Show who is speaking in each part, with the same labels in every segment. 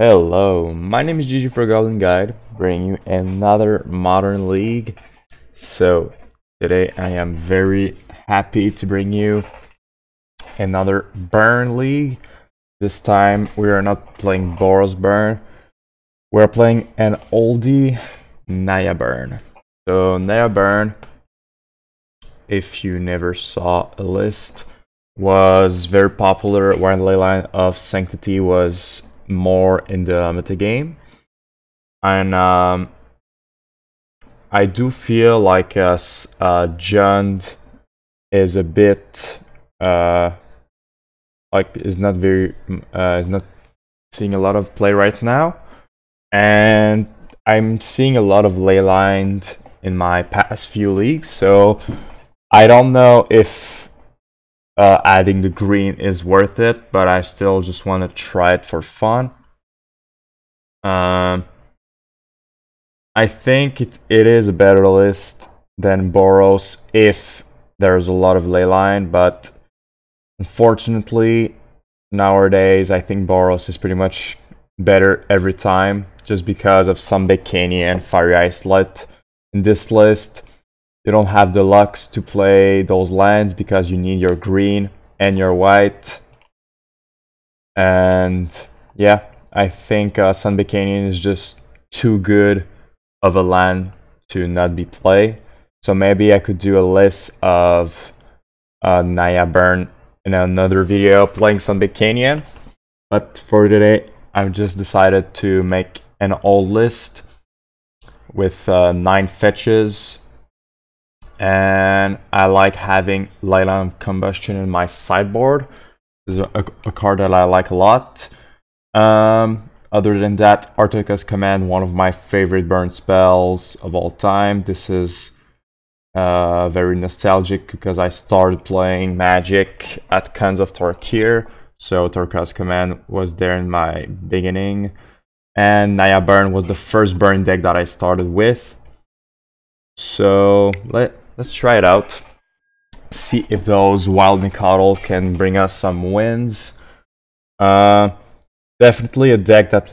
Speaker 1: Hello, my name is Gigi for Goblin Guide, bringing you another Modern League. So, today I am very happy to bring you another Burn League. This time we are not playing Boros Burn, we're playing an oldie NAYA Burn. So, NAYA Burn, if you never saw a list, was very popular when Leyline of Sanctity was more in the metagame, and I do feel like Jund is a bit is not seeing a lot of play right now, and I'm seeing a lot of Leyline in my past few leagues, so I don't know if adding the green is worth it, but I still just want to try it for fun. I think it is a better list than Boros if there's a lot of Leyline, but unfortunately nowadays I think Boros is pretty much better every time, just because of some Bikini and Fiery Icelet in this list. You don't have the lucks to play those lands because you need your green and your white. And yeah, I think Sun Bikini is just too good of a land to not be played. So maybe I could do a list of NAYA Burn in another video playing Sun Bikini. But for today, I've just decided to make an old list with 9 fetches. And I like having Leyline of Combustion in my sideboard. This is a card that I like a lot. Other than that, Atarka's Command, one of my favorite burn spells of all time. This is very nostalgic because I started playing Magic at Khans of Tarkir. So Atarka's Command was there in my beginning. And NAYA Burn was the first burn deck that I started with. So let's try it out. See if those Wild Nacatl can bring us some wins. Definitely a deck that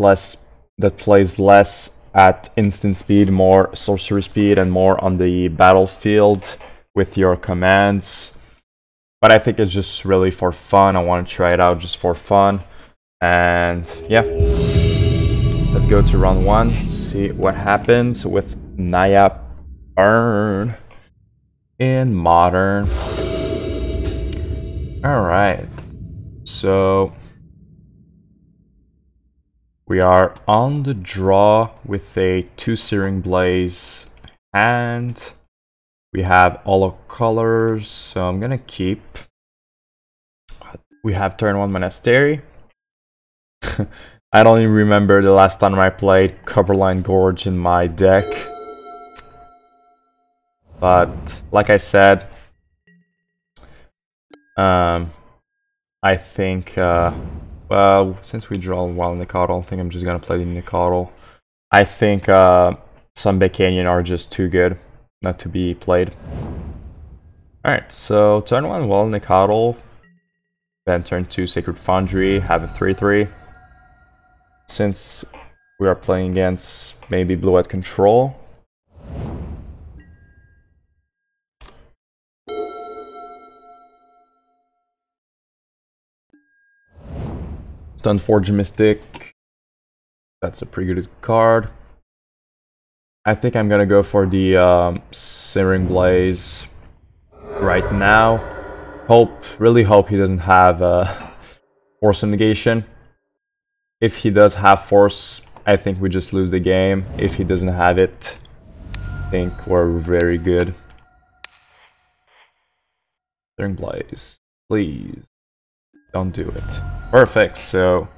Speaker 1: plays less at instant speed, more sorcery speed, and more on the battlefield with your commands. But I think it's just really for fun. I want to try it out just for fun. And yeah, let's go to round 1. See what happens with NAYA Burn in Modern. Alright, so we are on the draw with a 2 Searing Blaze hand. We have all of colors, so I'm gonna keep. We have turn 1 Monastery. I don't even remember the last time I played Copperline Gorge in my deck. But like I said, I think, well, since we draw Wild Nacatl, I think I'm just gonna play the Nacatl. I think some Bikini are just too good not to be played. Alright, so turn 1 Wild Nacatl, then turn 2 Sacred Foundry, have a 3/3. Since we are playing against maybe blue-white control, Stunforge Mystic, that's a pretty good card. I think I'm gonna go for the Searing Blaze right now. Really hope he doesn't have Force Negation. If he does have Force, I think we just lose the game. If he doesn't have it, I think we're very good. Searing Blaze, please. Don't do it. Perfect, so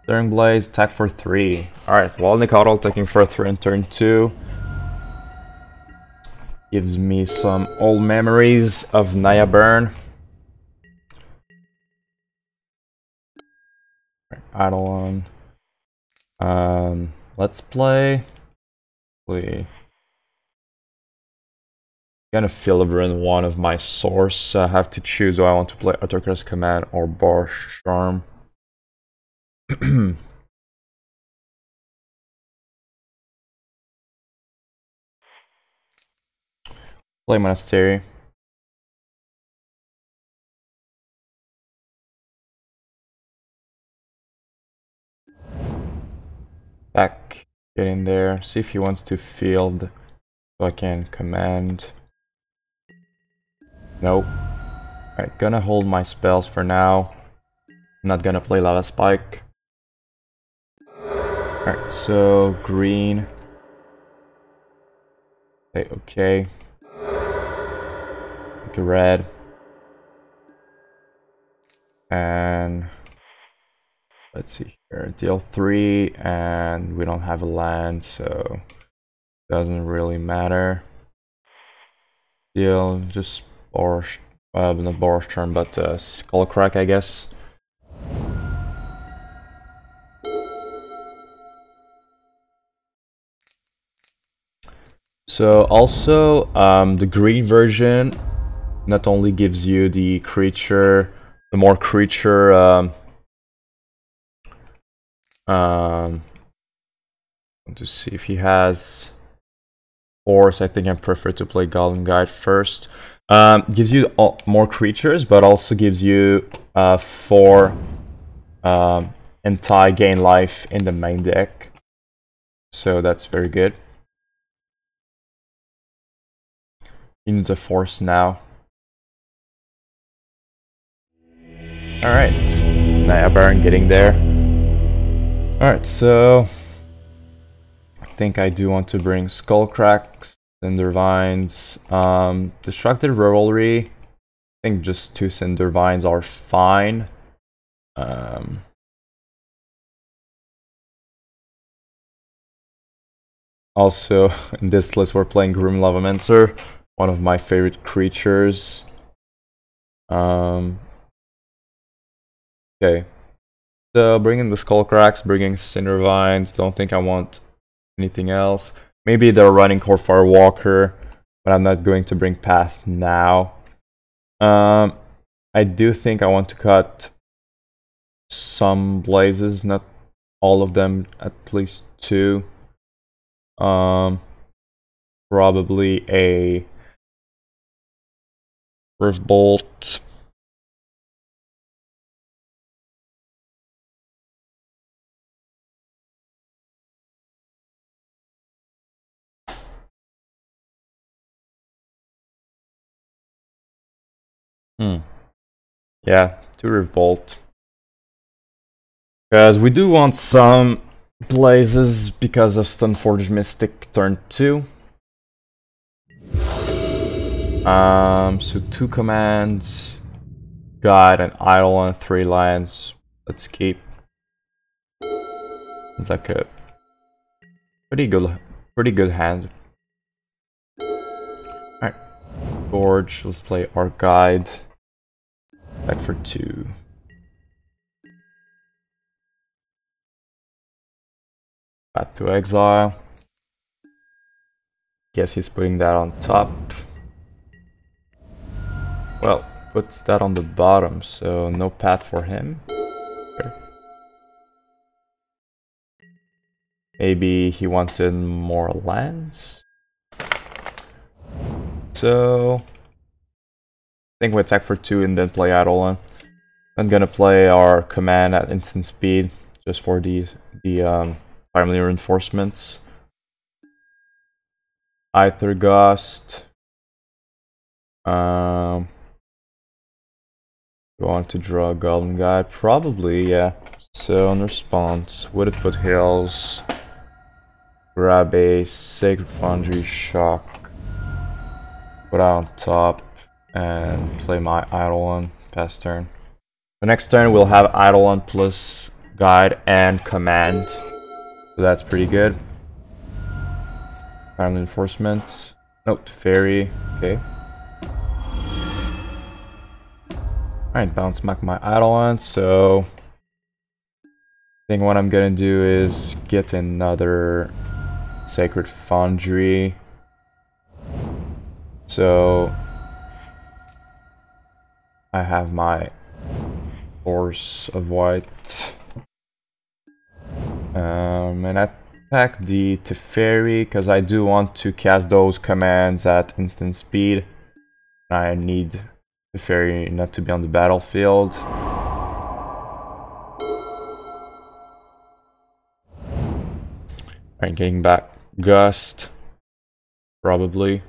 Speaker 1: Searing Blaze, attack for 3. Alright, Wild Nacatl taking for 3 on turn 2. Gives me some old memories of NAYA Burn. Eidolon. Let's play. Gonna filibury one of my source. I have to choose do I want to play Atarka's Command or Boros Charm. Play Monastery. Back, get in there, see if he wants to field so I can command. Nope. Alright, gonna hold my spells for now. I'm not gonna play Lava Spike. Alright, so green. Say okay. Pick a red. And let's see here. Deal 3, and we don't have a land, so doesn't really matter. Deal just Boros, not Boros Charm, but Skullcrack, I guess. So also, the green version not only gives you the creature, the more creature, to see if he has force. I think I prefer to play Goblin Guide first. Gives you more creatures, but also gives you 4 anti-gain life in the main deck. So that's very good. He needs a force now. Alright, Naya Baron getting there. Alright, so I think I do want to bring Skullcrack, Cindervines, Destructive Revelry. I think just 2 Cindervines are fine. Also, in this list we're playing Grim Lavamancer, one of my favorite creatures. Okay, so bringing the Skullcracks, bringing Cindervines. Don't think I want anything else. Maybe they're running Corfire Walker, but I'm not going to bring Path now. I do think I want to cut some blazes, not all of them, at least 2. Probably a Rift Bolt. Yeah, 2 Rift Bolt. Because we do want some blazes because of Stoneforge Mystic turn 2. So 2 commands, Guide and Eidolon, 3 lands. Let's keep. It's like a pretty good hand. Alright, Gorge. Let's play our Guide. Back for 2. Back to Exile. Guess he's putting that on top. Well, puts that on the bottom, so no path for him. Sure. Maybe he wanted more lands. So I think we attack for 2 and then play Eidolon. I'm gonna play our command at instant speed just for the timely reinforcements. Aether Gust. You want to draw a Golden Guide? Probably, yeah. So in response, Wooded Foothills, grab a Sacred Foundry Shock, put out on top, and play my Eidolon pass turn. The next turn we'll have Eidolon plus Guide and Command, so that's pretty good. Final Enforcement, note Fairy, okay. Alright, bounce back my Eidolon, so I think what I'm gonna do is get another Sacred Foundry. So I have my Force of White. And I pack the Teferi because I do want to cast those commands at instant speed. I need Teferi not to be on the battlefield. Alright, getting back Gust, probably.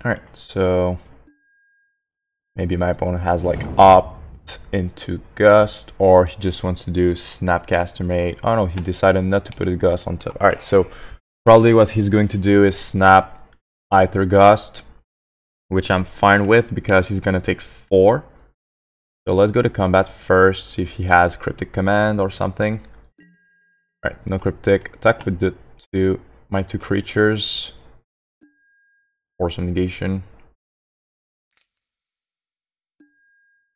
Speaker 1: Alright, so maybe my opponent has like opt into Gust, or he just wants to do Snapcaster Mage. Oh no, he decided not to put a Gust on top. Alright, so probably what he's going to do is snap Aether Gust, which I'm fine with because he's gonna take 4. So let's go to combat first, see if he has Cryptic Command or something. Alright, no Cryptic. Attack with my two creatures. Force of Negation.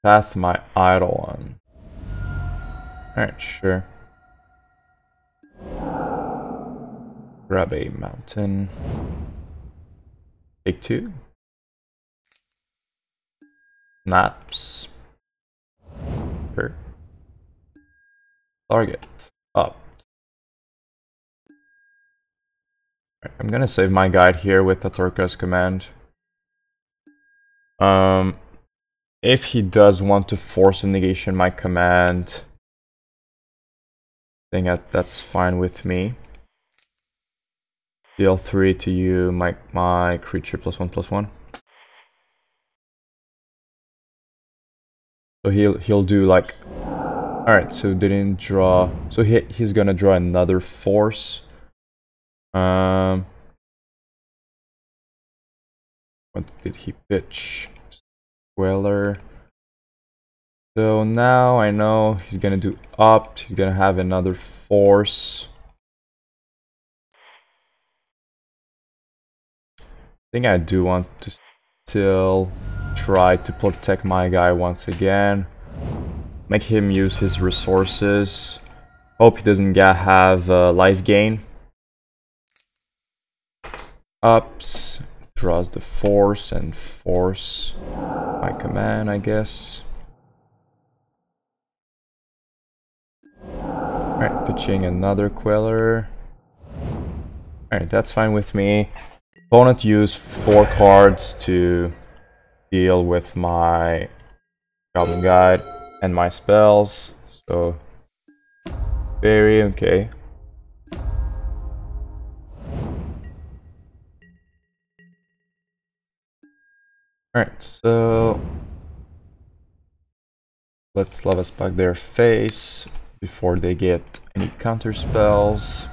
Speaker 1: Path my Eidolon. Alright, sure. Grab a mountain. Take 2. Snaps. Sure. Target. Up. Right, I'm gonna save my guide here with Atarka's command. If he does want to force a negation my command, I think that's fine with me. Deal 3 to you, my creature +1/+1. So he'll do like, alright, so didn't draw, so he's gonna draw another force. What did he pitch? Queller. So now I know he's gonna do opt, he's gonna have another force. I think I do want to still try to protect my guy once again. Make him use his resources. Hope he doesn't have life gain. Ups, draws the force and force my command, I guess. Alright, pitching another Queller. Alright, that's fine with me. Opponent used 4 cards to deal with my Goblin Guide and my spells, so very okay. Alright, so let's Lava Spike their face before they get any counter spells.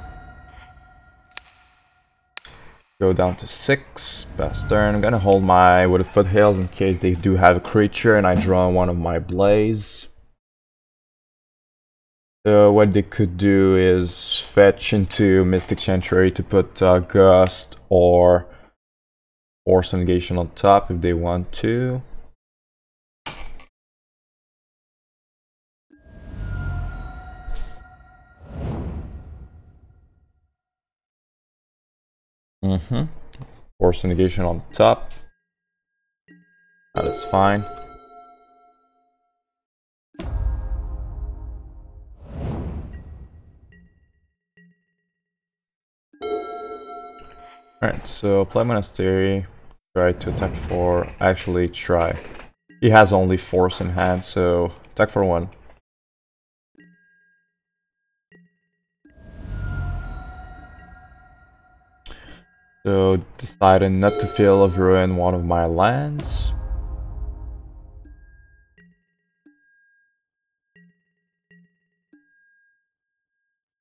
Speaker 1: Go down to 6, pass turn. I'm gonna hold my Wooded Foothills in case they do have a creature and I draw one of my Blaze. So what they could do is fetch into Mystic Sanctuary to put Gust or Force Negation on top if they want to. Force Negation on top. That is fine. Alright, so play Monastery. Try to attack for... Actually, try. He has only force in hand, so attack for 1. So decided not to Field of Ruin one of my lands.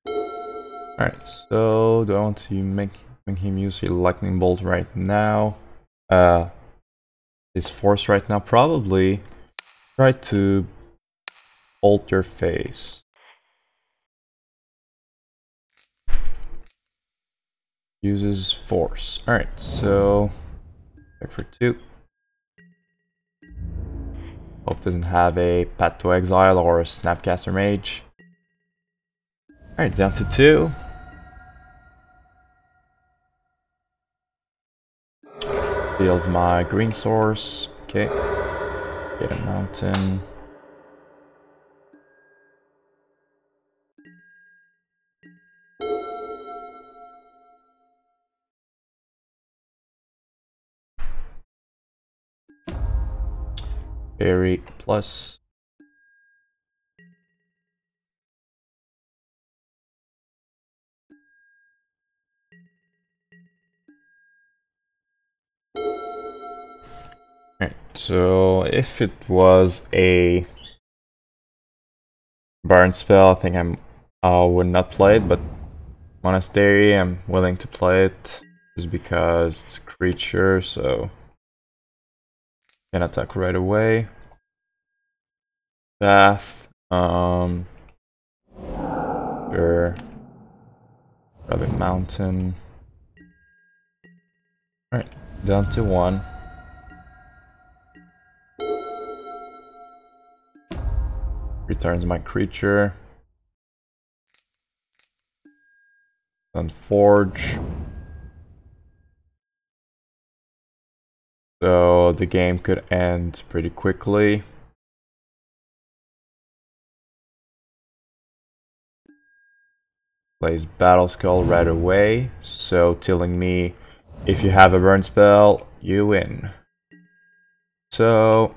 Speaker 1: Alright, so do I want to make him use a Lightning Bolt right now? His force right now? Probably. Try to alter face. Uses force. Alright, so check for 2. Hope doesn't have a Path to Exile or a Snapcaster Mage. Alright, down to 2. Builds my green source. Okay. Get a mountain. Berry plus. Right, so if it was a burn spell, I think I would not play it, but Monastery, I'm willing to play it just because it's a creature, so can attack right away. Path, sure. Grab a mountain. Alright, down to 1. Returns my creature. Then Forge. So the game could end pretty quickly. Plays Battle Skull right away, so telling me if you have a burn spell, you win. So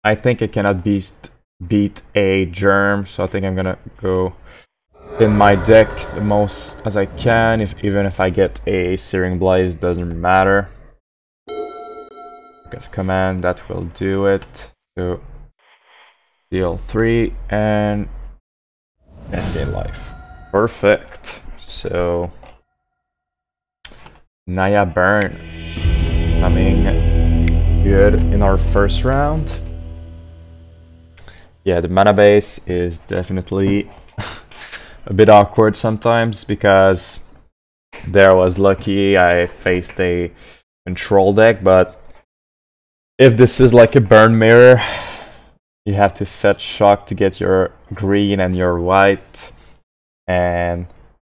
Speaker 1: I think I cannot beat a germ, so I think I'm gonna go in my deck the most as I can. Even if I get a Searing Blaze, doesn't matter. Because command, that will do it. So deal 3 and gain life. Perfect. So NAYA burn coming good in our first round. Yeah, the mana base is definitely a bit awkward sometimes because there I was lucky I faced a control deck, but if this is like a burn mirror, you have to fetch shock to get your green and your white, and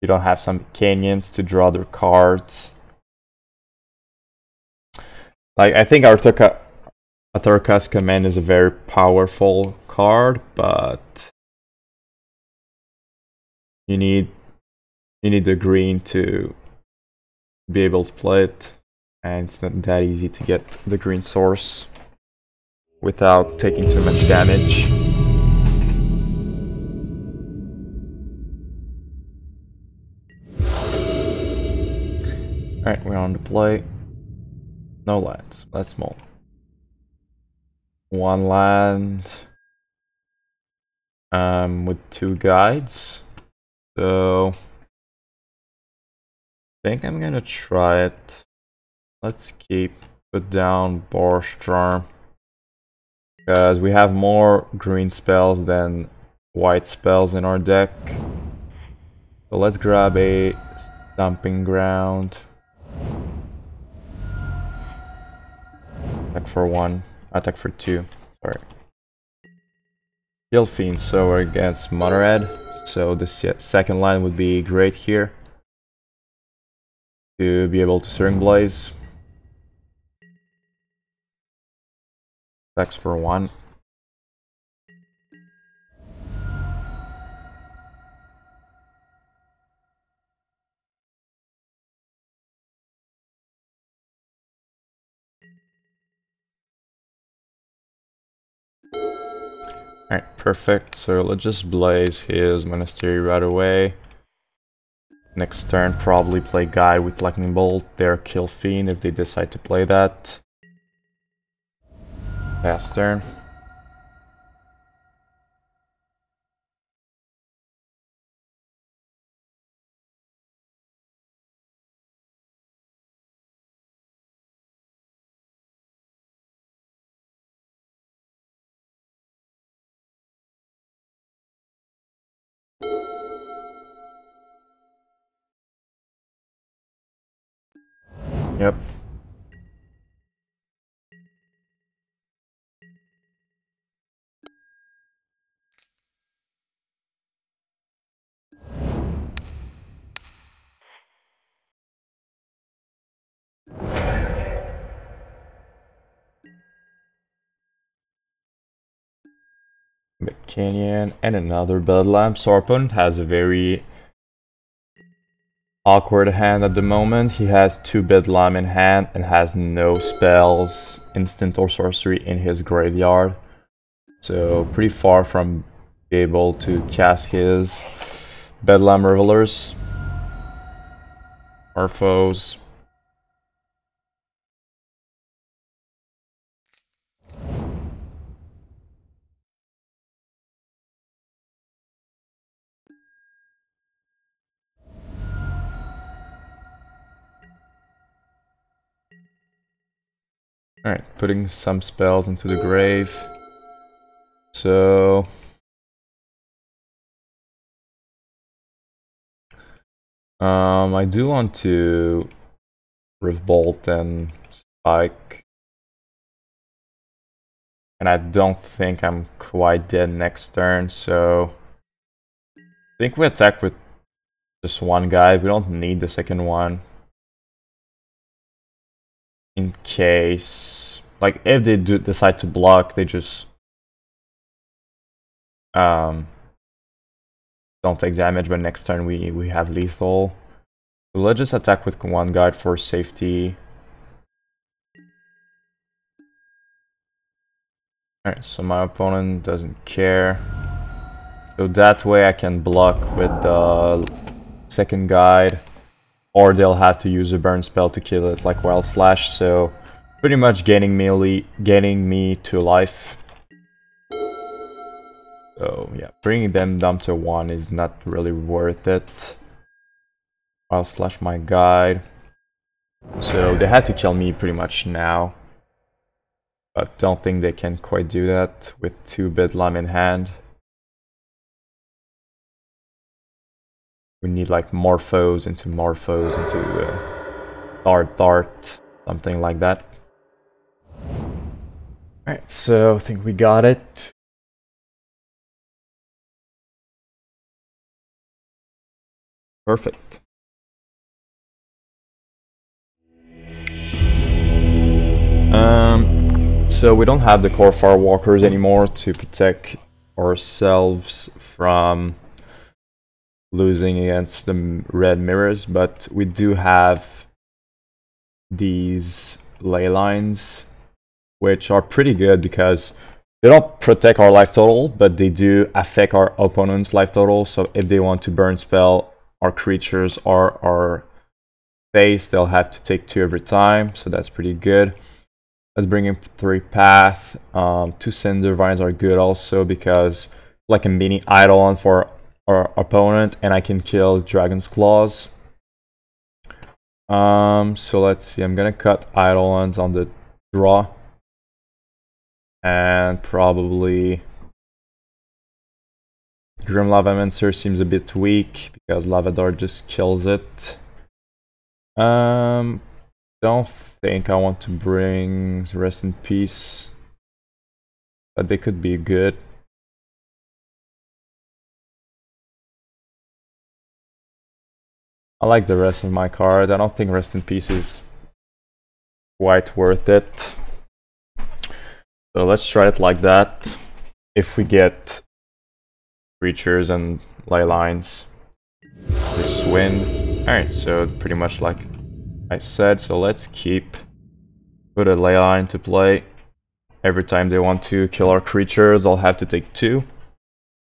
Speaker 1: you don't have some canyons to draw their cards. Like, I think Atarka's command is a very powerful card, but you need the green to be able to play it, and it's not that easy to get the green source without taking too much damage. Alright, we're on the play. No lands, let's move. 1 land with 2 guides. So I think I'm gonna try it. Let's put down Boros Charm, because we have more green spells than white spells in our deck. So let's grab a Stomping Ground. Attack for 1, attack for 2, sorry. Kill Fiend, so we're against Mono Red, so the second line would be great here to be able to Searing Blaze. Attacks for 1. Alright, perfect. So let's just blaze his Monastery right away. Next turn, probably play Guide with Lightning Bolt, their Kill Fiend if they decide to play that. Pass turn. Yep. Canyon and another Bedlam. So our opponent has a very awkward hand at the moment. He has 2 Bedlam in hand and has no spells, instant or sorcery in his graveyard. So pretty far from being able to cast his Bedlam Revelers. Our foes. Alright, putting some spells into the grave. So I do want to Revolt and Spike. And I don't think I'm quite dead next turn, so I think we attack with just one guy. We don't need the second one. In case, like, if they do decide to block, they just don't take damage, but next turn we have lethal. So let's just attack with one guy for safety. Alright, so my opponent doesn't care. So that way I can block with the second guide, or they'll have to use a burn spell to kill it, like Wild Slash. So pretty much getting me to life. So yeah, bringing them down to 1 is not really worth it. Wild Slash my guide. So they had to kill me pretty much now. But don't think they can quite do that with 2 Bedlam in hand. We need like Morphos into Dart, something like that. Alright, so I think we got it. Perfect. So we don't have the core Firewalkers anymore to protect ourselves from losing against the red mirrors, but we do have these ley lines, which are pretty good because they don't protect our life total, but they do affect our opponent's life total. So if they want to burn spell our creatures or our face, they'll have to take 2 every time, so that's pretty good. Let's bring in 3 path. 2 Cindervines are good also because like a mini Eidolon for our opponent, and I can kill Dragon's Claws. So let's see, I'm gonna cut Eidolons on the draw. And probably Grim Lavamancer seems a bit weak because Lava Dart just kills it. Don't think I want to bring Rest in Peace, but they could be good. I like the rest of my card. I don't think Rest in Peace is quite worth it. So let's try it like that. If we get creatures and ley lines, just win. Alright, so pretty much like I said, so let's put a ley line to play. Every time they want to kill our creatures, they'll have to take 2.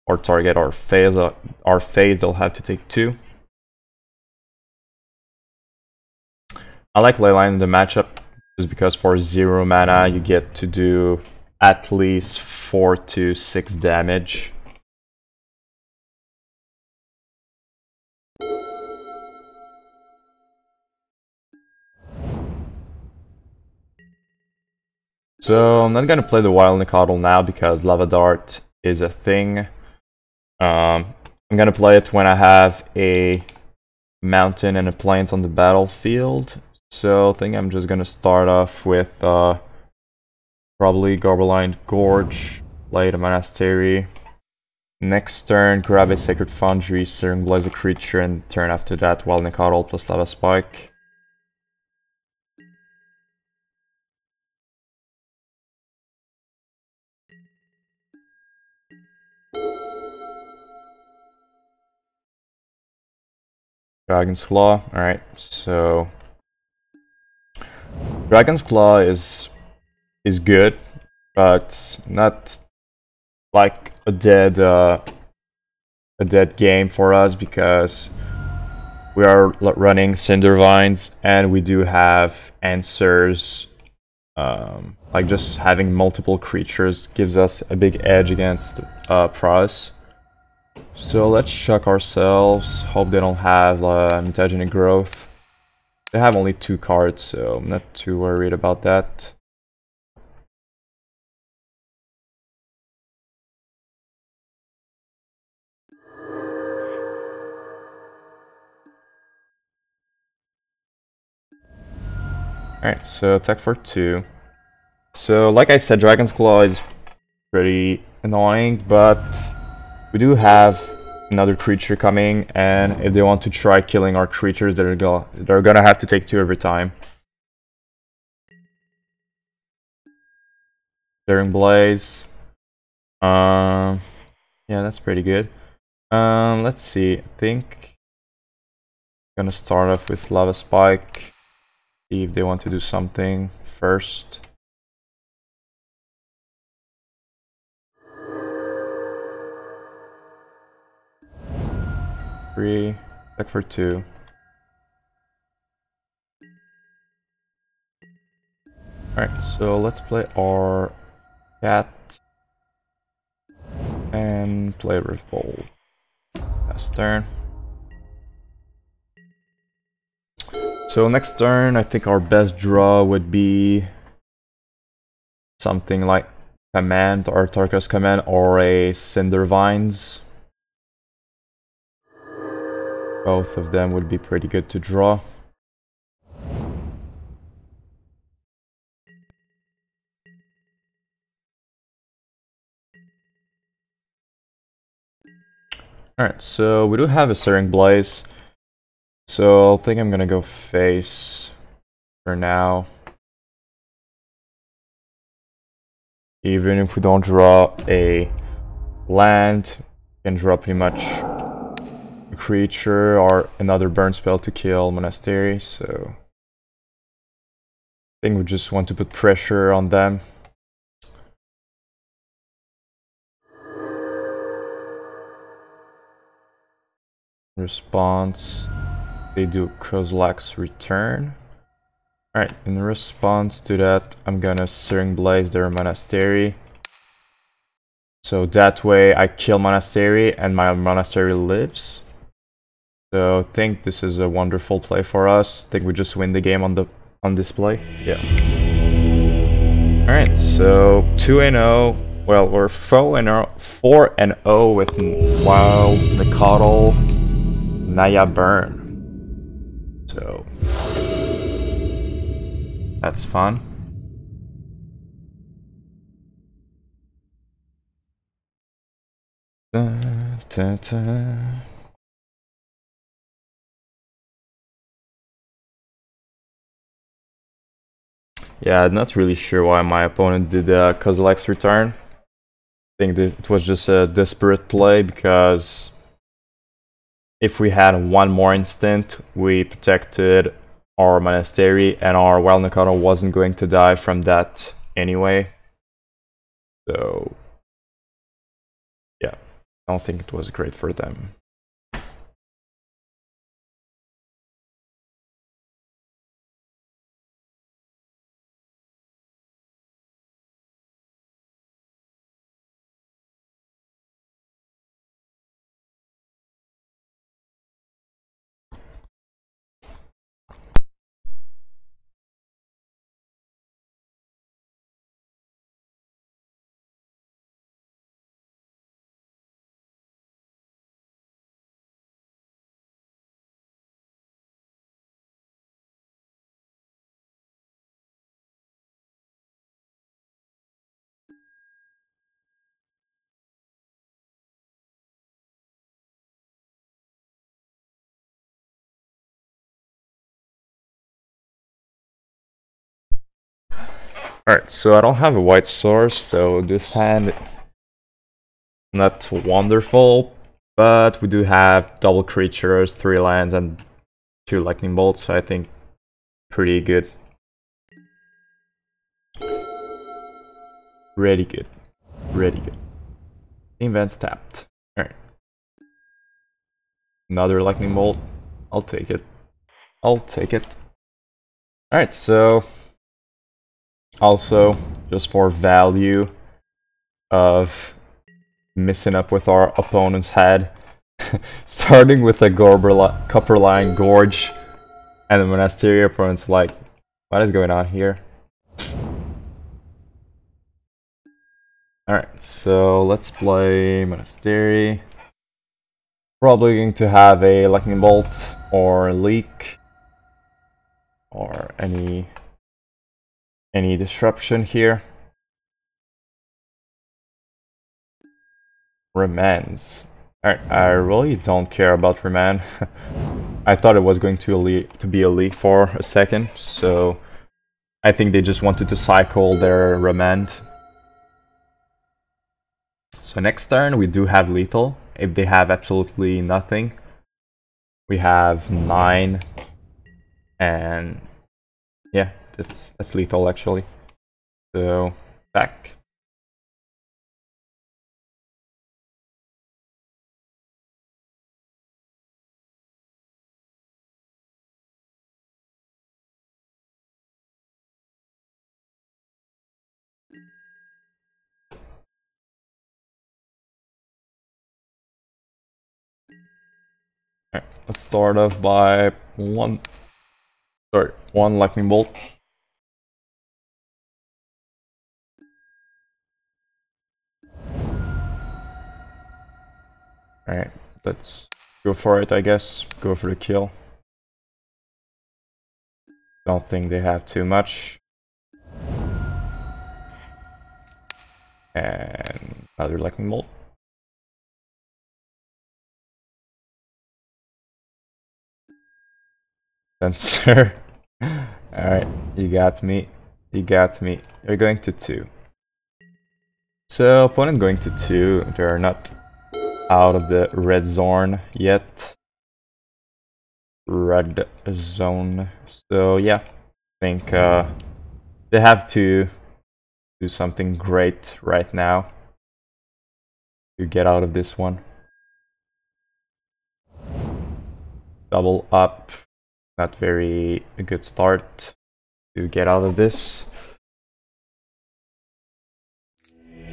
Speaker 1: Or target our phase, they'll have to take 2. I like Leyline in the matchup just because for 0 mana you get to do at least 4 to 6 damage. So I'm not gonna play the Wild Nacatl now because Lava Dart is a thing. I'm gonna play it when I have a mountain and a plains on the battlefield. So I think I'm just gonna start off with probably Copperline Gorge, play the Monastery. Next turn, grab a Sacred Foundry, Searing Blaze a creature, and turn after that, Wild Nacatl plus Lava Spike. Dragon's Claw. Alright, so Dragon's Claw is good, but not like a dead game for us, because we are running Cindervines and we do have answers. Like just having multiple creatures gives us a big edge against Pros. So let's chuck ourselves. Hope they don't have mutagenic growth. They have only 2 cards, so I'm not too worried about that. Alright, so attack for 2. So like I said, Dragon's Claw is pretty annoying, but we do have another creature coming, and if they want to try killing our creatures, they're gonna have to take 2 every time. Searing Blaze. Yeah, that's pretty good. Let's see. I think I'm gonna start off with Lava Spike. See if they want to do something first. Three, back for 2. Alright, so let's play our cat and play Revel. Last turn. So next turn, I think our best draw would be something like Command, or Atarka's Command, or a Cindervines. Both of them would be pretty good to draw. Alright, so we do have a Searing Blaze. So I think I'm gonna go face for now. Even if we don't draw a land, we can draw pretty much a creature or another burn spell to kill Monastery, so I think we just want to put pressure on them. Response, they do Kozilek's Return. Alright, in response to that, I'm gonna Searing Blaze their Monastery. So that way I kill Monastery and my Monastery lives. So I think this is a wonderful play for us. I think we just win the game on this play. Yeah. Alright, so 2-0. Well, we're 4-0 with Wild Nacatl, NAYA Burn. So that's fun. Da, da, da. Yeah, I'm not really sure why my opponent did Kozilek's Return. I think that it was just a desperate play, because if we had one more instant, we protected our Monastery, and our Wild Nacatl wasn't going to die from that anyway. So yeah, I don't think it was great for them. Alright, so I don't have a white source, so this hand not wonderful, but we do have double creatures, 3 lands, and 2 lightning bolts, so I think pretty good. Really good. Really good. Events tapped. Alright. Another lightning bolt. I'll take it. I'll take it. Alright, so also just for value of messing up with our opponent's head, starting with a Copperline Gorge and the Monastery, opponent's like, what is going on here? Alright, so let's play Monastery. Probably going to have a Lightning Bolt or Leak or any disruption here. Remans. Alright, I really don't care about Remand. I thought it was going to be a leak for a second, so I think they just wanted to cycle their Remand. So next turn we do have lethal. If they have absolutely nothing, we have 9, and yeah, that's lethal actually. So back. Alright, let's start off by one lightning bolt. Alright, let's go for it, I guess. Go for the kill. Don't think they have too much. And another lightning bolt. Sensor. Alright, you got me. You got me. You're going to 2. So, opponent going to 2. They're not out of the red zone yet. Red zone. So, yeah. I think they have to do something great right now to get out of this one. Double up. Not very a good start to get out of this.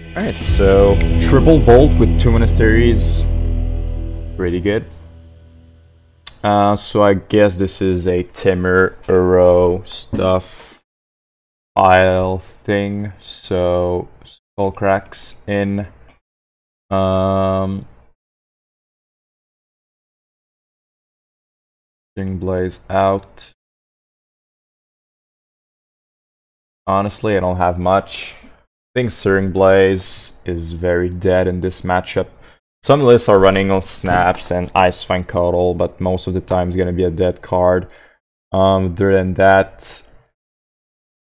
Speaker 1: Alright, so triple bolt with 2 monasteries. Pretty good. So I guess this is a Timur Uro stuff pile thing. So Skullcracks in. Searing Blaze out. Honestly, I don't have much. I think Searing Blaze is very dead in this matchup. Some lists are running on Snaps and Icefang Cuddle, but most of the time it's gonna be a dead card. Other than that,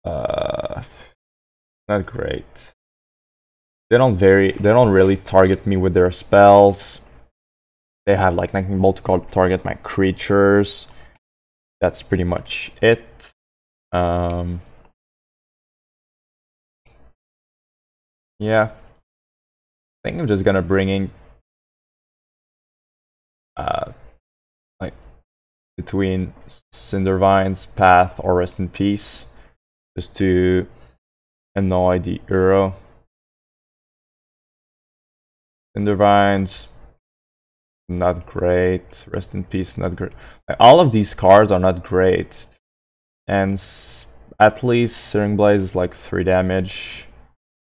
Speaker 1: not great. They don't really target me with their spells. They have like Lightning Bolt to target my creatures. That's pretty much it. Yeah. I think I'm just gonna bring in like between Cindervines, Path, or Rest in Peace, just to annoy the Uro. Cindervines, not great. Rest in Peace, not great. Like, all of these cards are not great, and at least Searing Blaze is like 3 damage.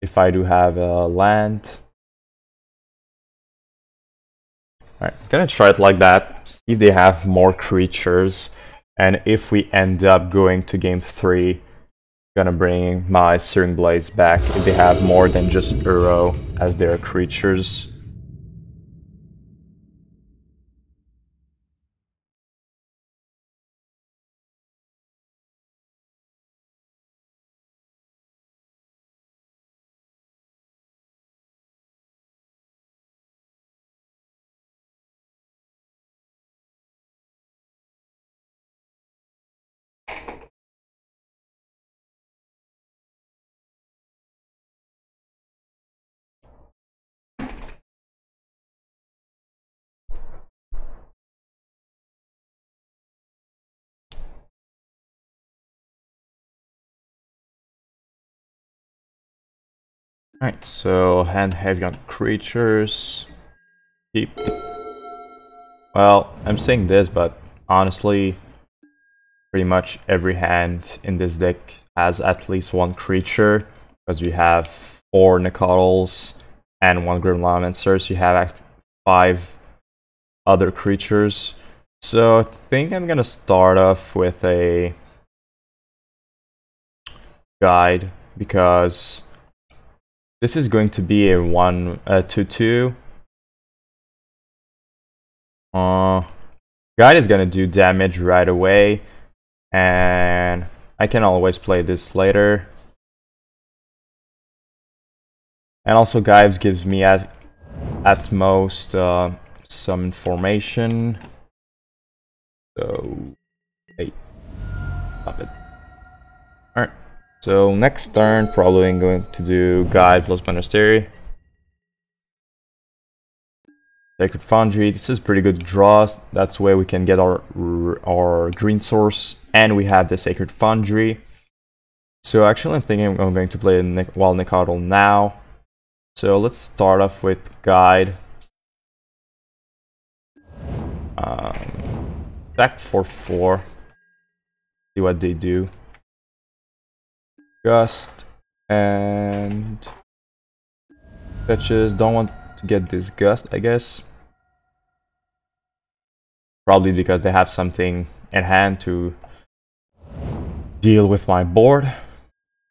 Speaker 1: If I do have a land. Alright, I'm gonna try it like that, see if they have more creatures, and if we end up going to game 3, I'm gonna bring my Searing Blaze back if they have more than just Uro as their creatures. Alright, so hand heavy on creatures. Keep. Well, I'm saying this, but honestly, pretty much every hand in this deck has at least one creature, because we have 4 Nacatls and 1 Grim Lavamancer, so you have 5 other creatures. So I think I'm gonna start off with a guide, because this is going to be a 2/2. Guide is gonna do damage right away, and I can always play this later. And also Guides gives me at most some information. So, hey, stop it. Alright, so next turn probably I'm going to do Guide plus Monastery. Sacred Foundry, this is pretty good draw. That's where we can get our green source, and we have the Sacred Foundry. So actually I'm thinking I'm going to play Wild Nacatl now. So let's start off with Guide. Back for 4. See what they do. Gust and fetches. Don't want to get this Gust, I guess. Probably because they have something in hand to deal with my board,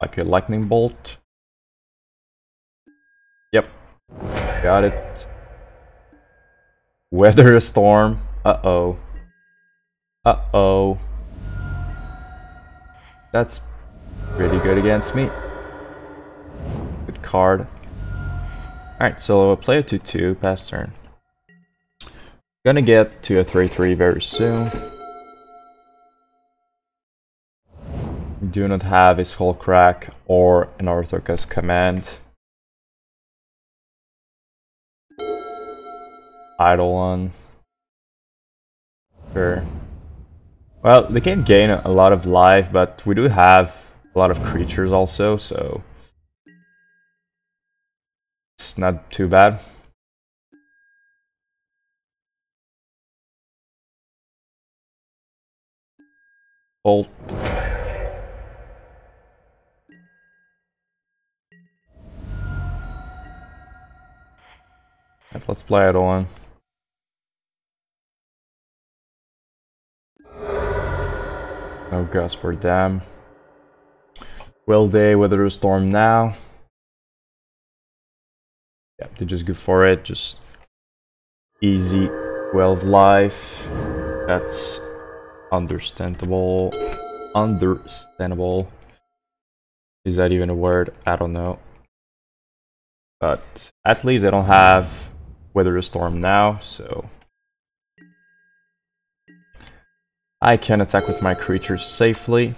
Speaker 1: like a lightning bolt. Yep, got it. Weather a storm. Uh-oh. Uh-oh. That's pretty good against me. Good card. Alright, so I'll play a 2/2, pass turn. Gonna get to a 3/3 very soon. Do not have a Skullcrack or an Atarka's command. Eidolon. Sure. Well, they can gain a lot of life, but we do have a lot of creatures also, so it's not too bad. Bolt. Let's play Eidolon. No Gust for them. Will they weather a storm now? Yep, they just go for it. Just easy 12 life. That's understandable. Understandable. Is that even a word? I don't know. But at least I don't have weather a storm now, so I can attack with my creatures safely.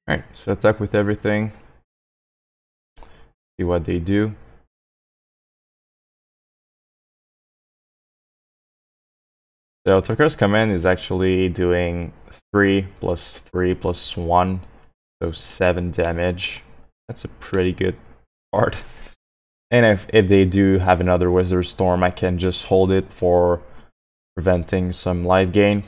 Speaker 1: Alright, so attack with everything. See what they do. So Atarka's command is actually doing 3 plus 3 plus 1, so 7 damage. That's a pretty good card. And if they do have another Wizard Storm, I can just hold it for preventing some life gain.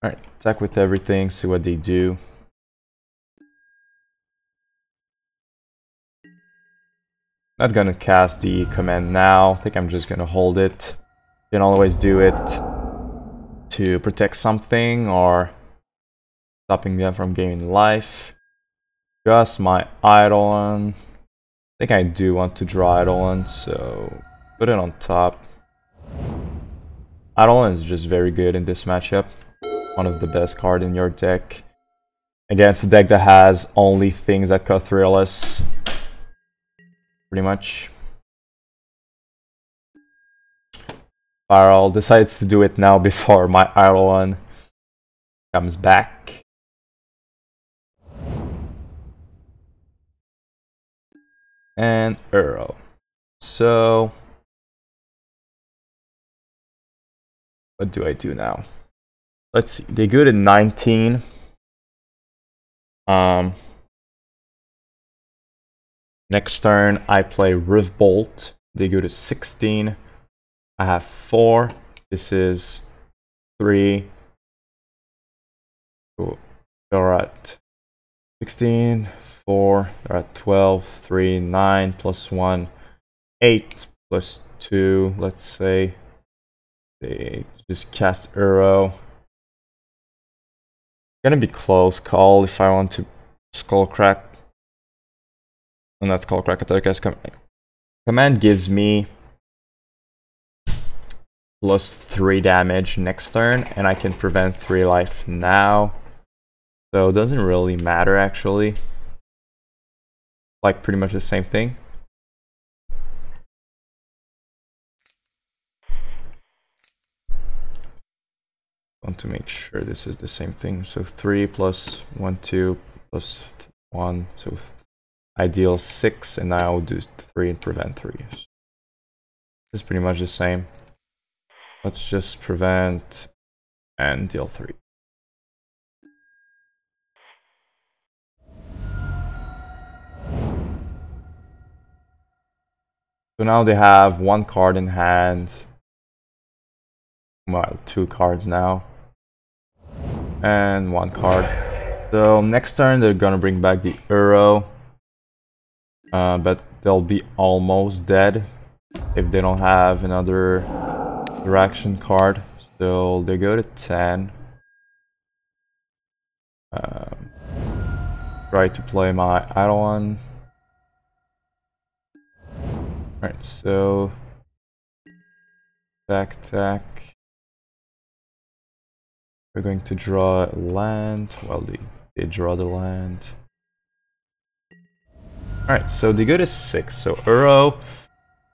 Speaker 1: Alright, attack with everything, see what they do. Not gonna cast the command now. I think I'm just gonna hold it. You can always do it to protect something or stopping them from gaining life. Just my Eidolon. I think I do want to draw Eidolon, so put it on top. Eidolon is just very good in this matchup. One of the best cards in your deck. Against a deck that has only things that cut Thrillers. Pretty much. Viral decides to do it now before my Eidolon comes back. And Earl. So what do I do now? let's see, they go to 19. Next turn, I play Rift Bolt. They go to 16. I have 4. This is 3. Cool. They're at 16, 4. They're at 12, 3, 9, plus 1, 8, plus 2. Let's say they just cast Arrow. Gonna be close call if I want to Skullcrack. And that's Skullcrack. Atarka's command gives me plus 3 damage next turn, and I can prevent 3 life now. So it doesn't really matter actually. Like pretty much the same thing. Want to make sure this is the same thing. So 3 plus 1, 2 plus 1. So I deal 6, and now I'll do 3 and prevent 3. It's pretty much the same. Let's just prevent and deal 3. So now they have 1 card in hand. Well, 2 cards now. And 1 card. So next turn they're gonna bring back the Arrow. But they'll be almost dead if they don't have another direction card. So they go to 10. Try to play my Eidolon. Alright, so attack. We're going to draw land. Well, they draw the land. Alright, so they go to 6. So Arrow,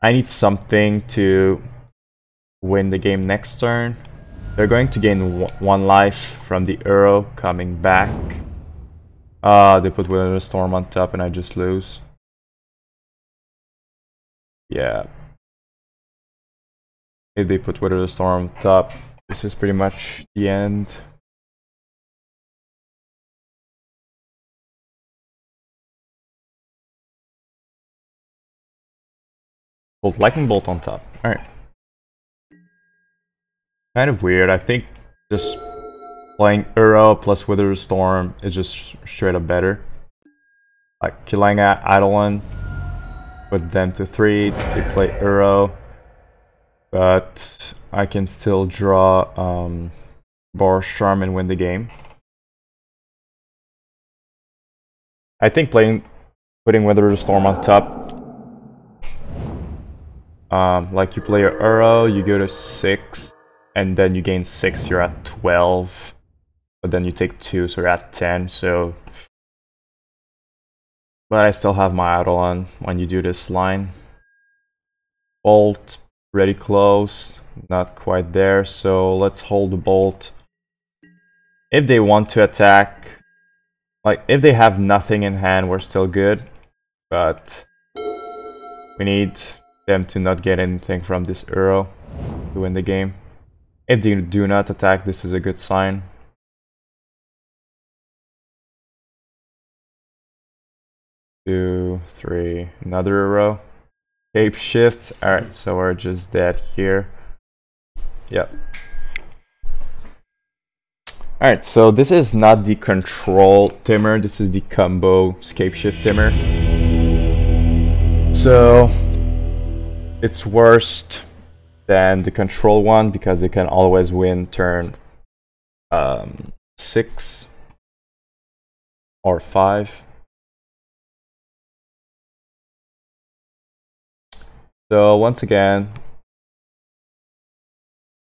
Speaker 1: I need something to win the game next turn. They're going to gain 1 life from the Arrow coming back. They put Wild Storm on top and I just lose. Yeah. If they put Wild Storm on top, this is pretty much the end. Lightning Bolt on top. Alright. Kind of weird. I think just playing Arrow plus Wither Storm is just straight up better. Like killing Eidolon, put them to 3, they play Arrow. But I can still draw Boros Charm and win the game. I think putting Wither Storm on top, like you play your Arrow, you go to 6, and then you gain 6, you're at 12. But then you take 2, so you're at 10, so... But I still have my Eidolon when you do this line. Bolt, pretty close, not quite there, so let's hold the Bolt. If they want to attack, like if they have nothing in hand, we're still good. But we need them to not get anything from this Arrow to win the game. If they do not attack, this is a good sign. Two, 3, another Arrow. Shape shift. Alright, so we're just dead here. Yep. Alright, so this is not the control Timmer, this is the combo scape shift Timmer. So it's worse than the control one because they can always win turn 6 or 5. So once again,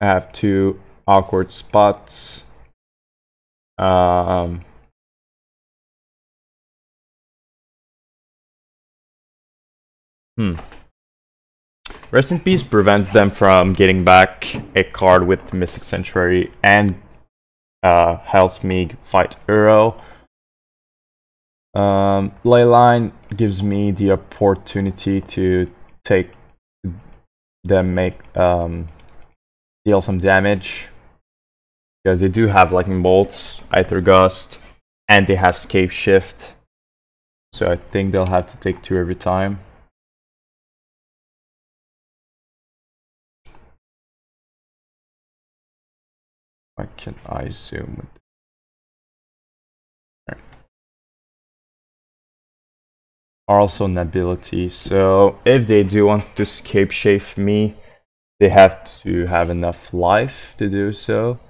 Speaker 1: I have 2 awkward spots. Rest in Peace prevents them from getting back a card with Mystic Sanctuary and helps me fight Arrow. Leyline gives me the opportunity to take them deal some damage Because they do have Lightning Bolts, Aether Gust, and they have Scape Shift. So I think they'll have to take 2 every time. Why can I zoom with it? Right. Also an ability. So if they do want to Scape Shift me, they have to have enough life to do so.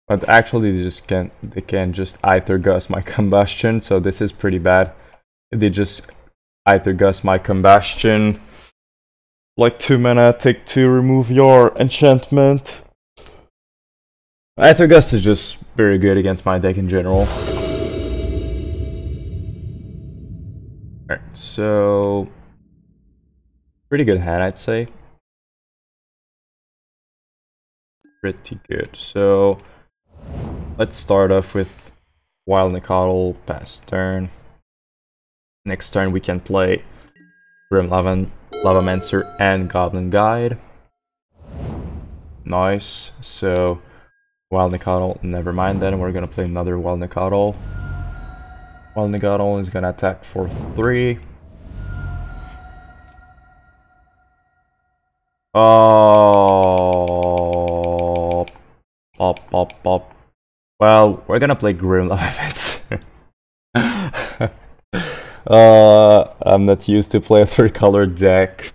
Speaker 1: But actually they can just Aether Gust my Combustion, so this is pretty bad. If they just Aether Gust my Combustion, like 2 mana, take 2, remove your enchantment. Aether Gust is just very good against my deck in general. Alright, so pretty good hand, I'd say. Pretty good. So let's start off with Wild Nacatl, pass turn. Next turn we can play Grim Lavamancer and Goblin Guide. Nice. So Wild Nacatl, never mind then, we're gonna play another Wild Nacatl. Wild Nacatl is gonna attack for 3. Oh, pop. Well, we're gonna play Grim Lavamancer. I'm not used to play a 3-color deck.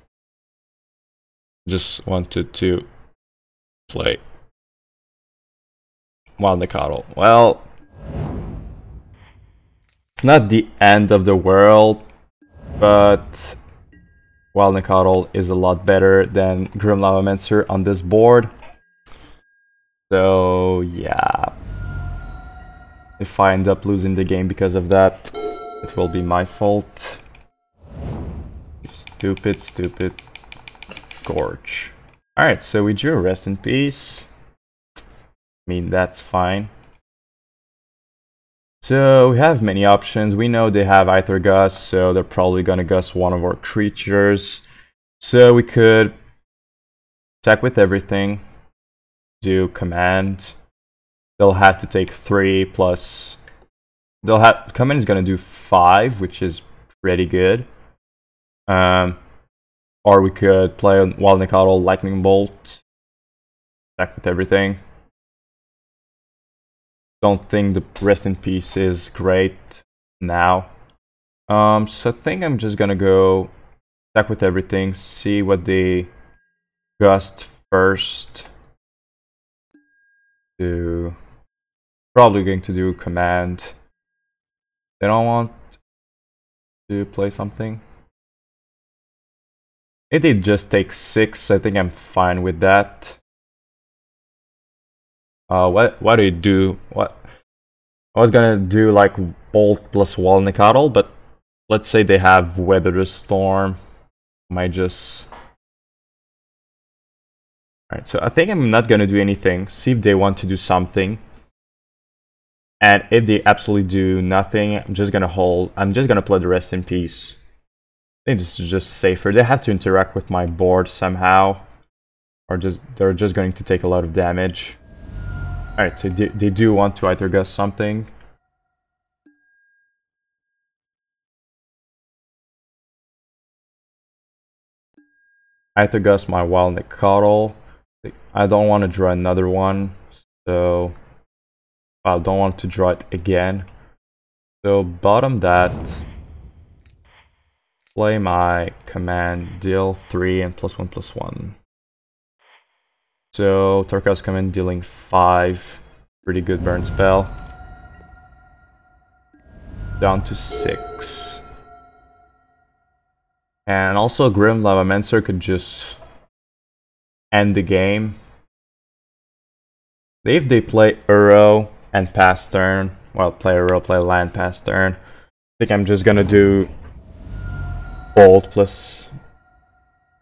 Speaker 1: Just wanted to play Wild Nacatl. Well, it's not the end of the world, but Wild Nacatl is a lot better than Grim Lavamancer on this board. So yeah, if I end up losing the game because of that, it will be my fault. Stupid Gorge. Alright, so we drew Rest in Peace. I mean, that's fine. So we have many options. We know they have Aether Gust, so they're probably gonna gust one of our creatures. So we could attack with everything, do command. They'll have to take 3 plus. Command is gonna do 5, which is pretty good. Or we could play Wild Nacatl, Lightning Bolt, attack with everything. Don't think the Rest in Peace is great now. So I think I'm just gonna go attack with everything, see what they gust first. Probably going to do command. They don't want to play something. If they just take 6, I think I'm fine with that. What do you do? What I was gonna do like Bolt plus Wild Nacatl, but let's say they have Weather the Storm. Might just. Alright, so I think I'm not gonna do anything. See if they want to do something. And if they absolutely do nothing, I'm just gonna hold. I'm just gonna play the Rest in Peace. I think this is just safer. They have to interact with my board somehow, or they're just going to take a lot of damage. Alright, so they do want to Aether Gust something. Aether Gust my Wild Nacatl. I don't want to draw another one, so I don't want to draw it again. So bottom that. Play my command, deal 3 and +1/+1. So Atarka's command dealing 5. Pretty good burn spell. Down to 6. And also Grim Lavamancer could just end the game. If they play Uro and pass turn, well, play Uro, play land, pass turn, I think I'm just gonna do Bolt plus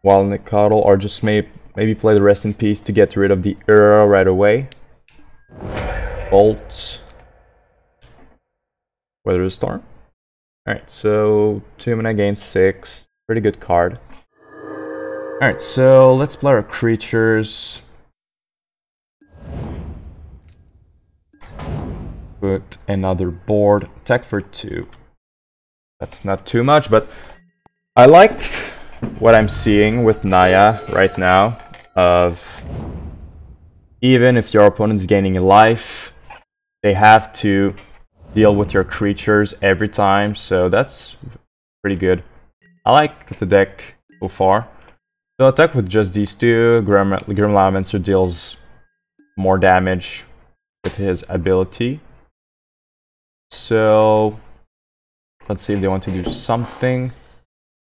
Speaker 1: Wild Nacatl, or just maybe play the Rest in Peace to get rid of the arrow right away. Bolt. Weather Storm. Alright, so 2 mana gain 6. Pretty good card. Alright, so let's play our creatures. Put another board. Attack for 2. That's not too much, but I like what I'm seeing with Naya right now. Of even if your opponent's gaining life, they have to deal with your creatures every time, so that's pretty good. I like the deck so far. So attack with just these two. Grim Lavamancer deals more damage with his ability. So let's see if they want to do something.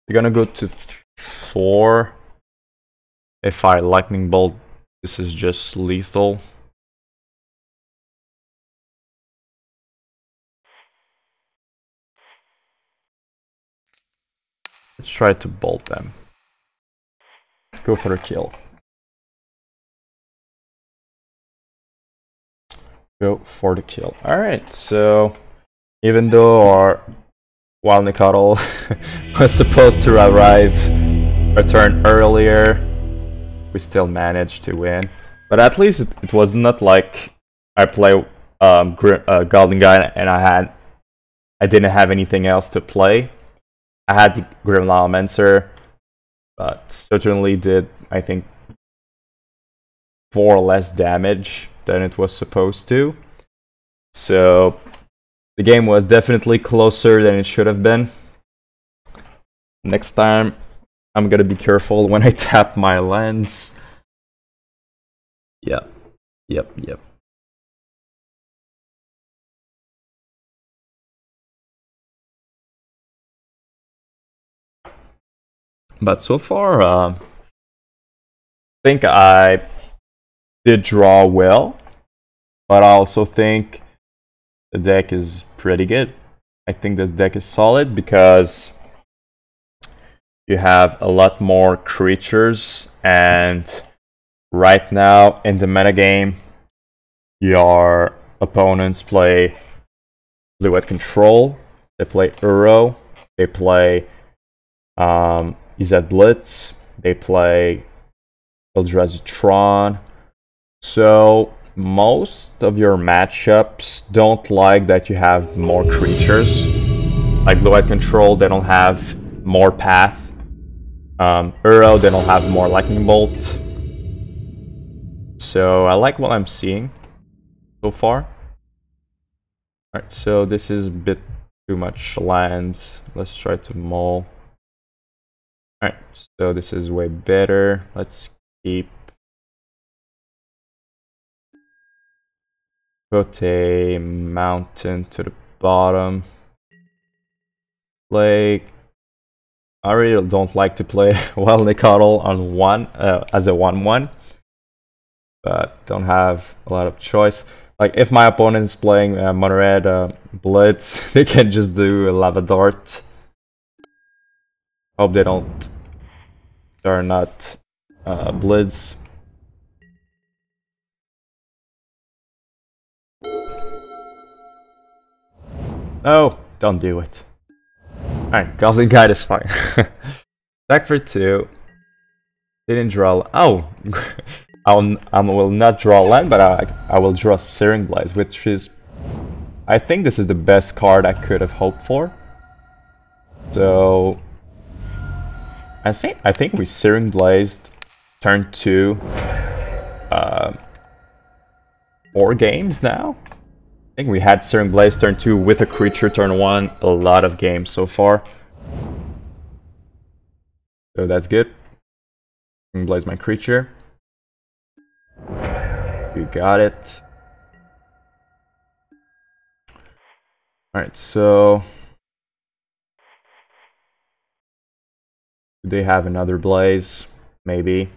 Speaker 1: They're gonna go to 4. If I Lightning Bolt, this is just lethal. Let's try to bolt them. Go for a kill. Go for the kill. Alright, so even though our Wild Nacatl was supposed to arrive a turn earlier, we still managed to win. But at least it was not like I play Goblin guy and I didn't have anything else to play. I had the Grim Lavamancer, but certainly did, I think, 4 less damage than it was supposed to. So the game was definitely closer than it should have been. Next time, I'm gonna be careful when I tap my lands. Yep. But so far, I think I did draw well, but I also think the deck is pretty good. I think this deck is solid because you have a lot more creatures, and right now in the metagame, your opponents play Blue-White Control, they play Uro, they play Izet Blitz, they play Eldrazi Tron. So most of your matchups don't like that you have more creatures. Like Blue-White Control, they don't have more path. Uro, they don't have more Lightning Bolt. So I like what I'm seeing so far. Alright, so this is a bit too much lands. Let's try to mull. Alright, so this is way better. Let's keep. Put a mountain to the bottom. Like, I really don't like to play Wild Nacatl on 1 as a 1/1, but don't have a lot of choice. Like, if my opponent is playing Mono-Red Blitz, they can just do a Lava Dart. Hope they're not Blitz. No, don't do it. Alright, Goblin Guide is fine. Back for 2. Didn't draw. Oh, I will not draw land, but I will draw Searing Blaze, which is, I think this is the best card I could have hoped for. So I think we Searing Blazed turn 2 4 games now. I think we had Searing Blaze turn 2 with a creature turn 1 a lot of games so far. So that's good. Searing Blaze my creature. You got it. Alright, so do they have another Blaze? Maybe.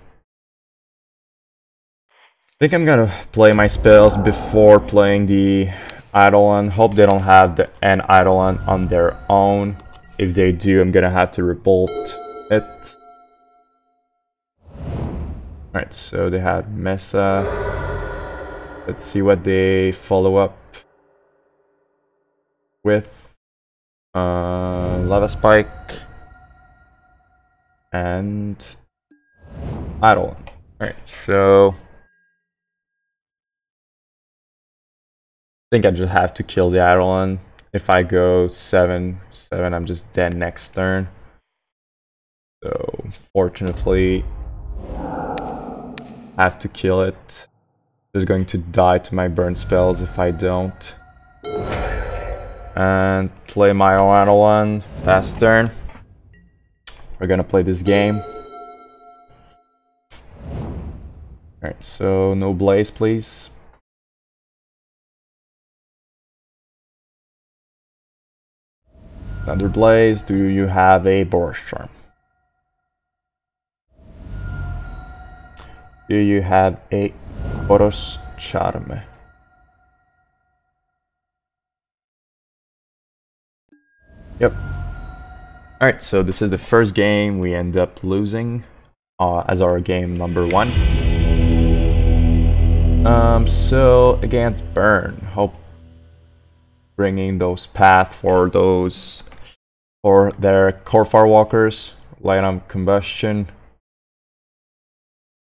Speaker 1: I think I'm gonna play my spells before playing the Eidolon. Hope they don't have the Eidolon on their own. if they do, I'm gonna have to revolt it. Alright, so they had Mesa. Let's see what they follow up with. Lava Spike and Eidolon. Alright, so I think I just have to kill the Eidolon. If I go 7-7, I'm just dead next turn. So fortunately, I have to kill it. Just going to die to my burn spells if I don't. And play my Eidolon last turn. We're gonna play this game. Alright, so no Blaze, please. Another Blaze. Do you have a Boros Charm? Do you have a Boros Charm? Yep. Alright, so this is the first game we end up losing as our game number 1. So against Burn, hope bringing those path for their core Firewalkers, Leyline of Combustion.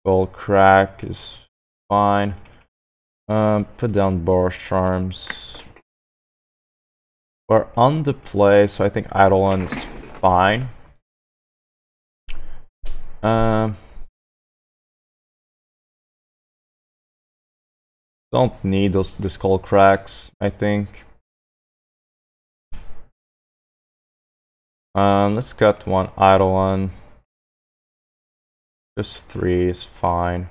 Speaker 1: Skullcrack is fine. Put down Boros Charms. We're on the play, so I think Eidolon is fine. Don't need the Skullcracks, I think. Let's cut one Eidolon. Just 3 is fine.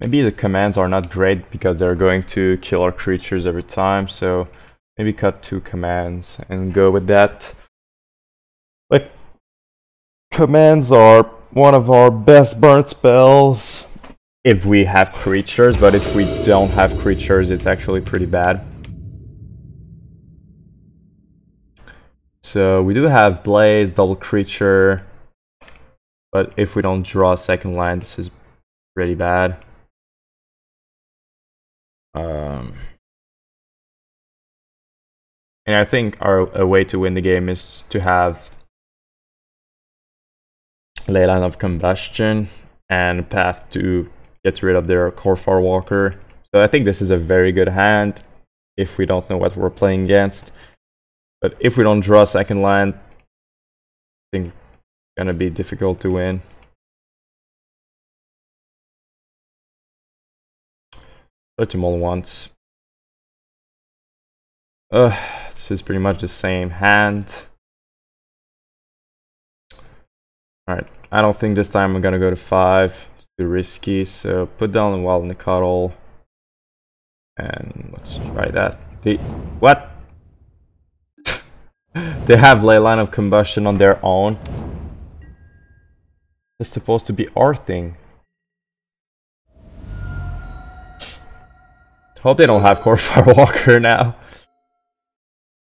Speaker 1: Maybe the commands are not great because they're going to kill our creatures every time, so maybe cut 2 commands and go with that. Like, commands are one of our best burn spells if we have creatures, but if we don't have creatures, it's actually pretty bad. So we do have Blaze, double creature, but if we don't draw a second land, this is pretty bad. And I think a way to win the game is to have Leyline of Combustion and a path to get rid of their core Firewalker. So I think this is a very good hand if we don't know what we're playing against. But if we don't draw a second land, I think it's gonna be difficult to win. Put them all once. This is pretty much the same hand. Alright, I don't think this time I'm gonna go to 5. It's too risky, so put down the Wild Nacatl. And let's try that. What? They have Leyline of Combustion on their own. It's supposed to be our thing. Hope they don't have core Firewalker now.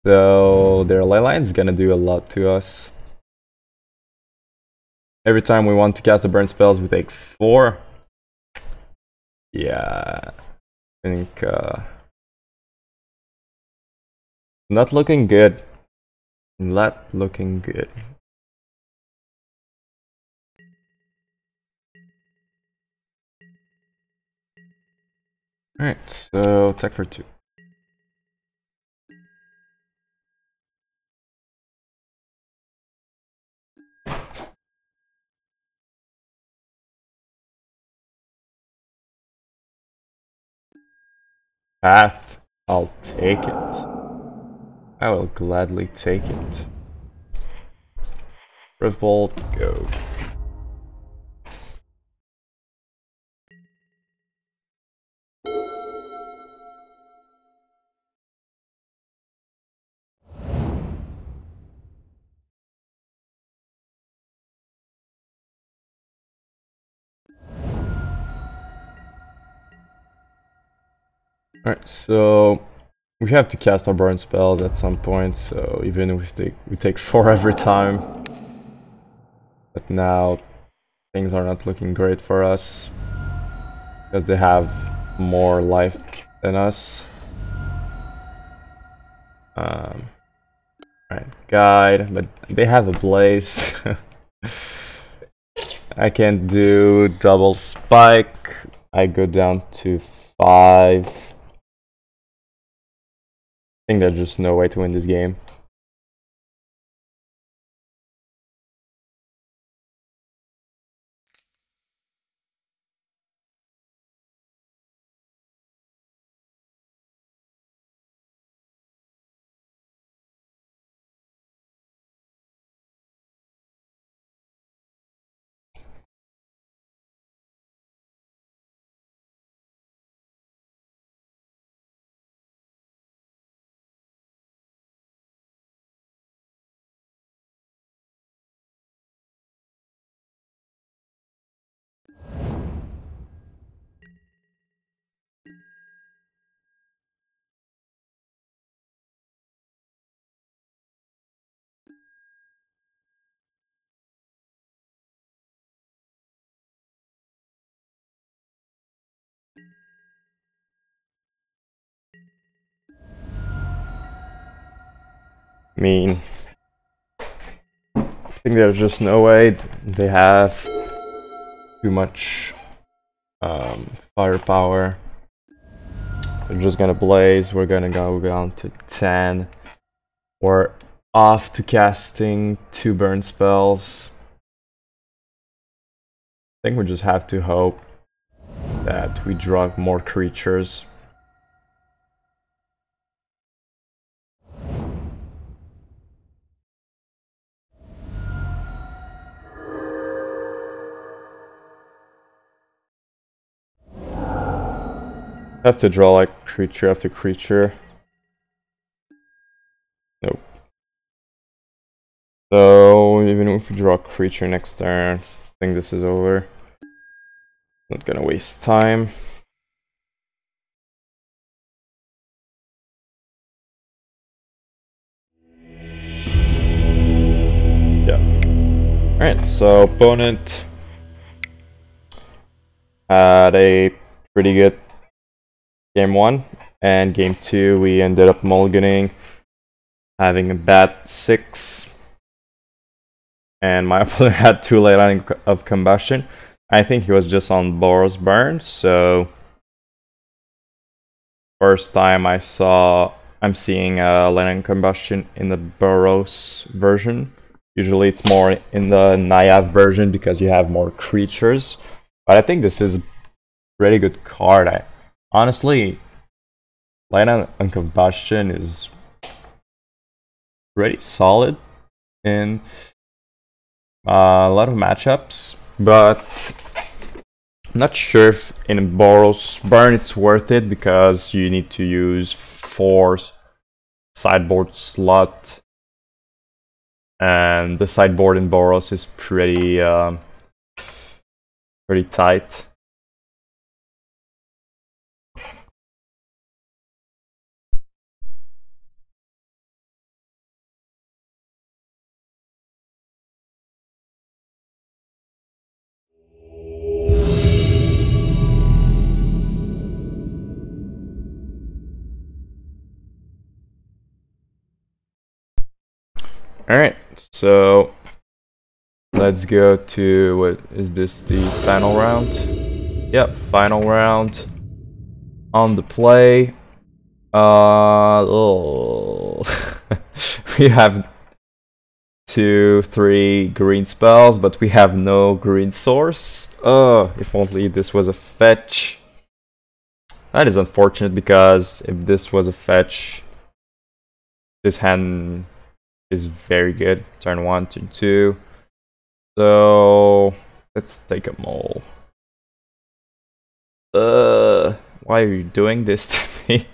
Speaker 1: So their Leyline is gonna do a lot to us. Every time we want to cast the burn spells, we take 4. Yeah, I think not looking good. Not looking good. Alright, so attack for 2. Path, I'll take it. I will gladly take it. Revel, go. Alright, so we have to cast our burn spells at some point, so even if we take 4 every time. But now things are not looking great for us because they have more life than us. Alright, guide, but they have a blaze. I can't do double spike. I go down to 5. I think there's just no way to win this game. I mean, I think there's just no way. They have too much firepower. They're just gonna blaze. We're gonna go down to 10. We're off to casting 2 burn spells. I think we just have to hope that we draw more creatures. Have to draw like creature after creature. Nope. So even if we draw a creature next turn, I think this is over. Not gonna waste time. Yeah. Alright, so opponent had a pretty good game 1, and game 2 we ended up mulliganing, having a bad 6, and my opponent had 2 Leyline of Combustion. I think he was just on Boros burn, so first time I'm seeing Leyline of Combustion in the Boros version. Usually it's more in the NAYA version because you have more creatures, but I think this is a pretty good card. Honestly, Leyline of Combustion is pretty solid in a lot of matchups, but I'm not sure if in Boros burn it's worth it because you need to use 4 sideboard slot, and the sideboard in Boros is pretty tight. Alright, so let's go to, what is this, the final round? Yep, final round on the play. We have 2, 3 green spells, but we have no green source. If only this was a fetch. That is unfortunate because if this was a fetch, this hand is very good. Turn 1, turn 2. So let's take a mole. Why are you doing this to me?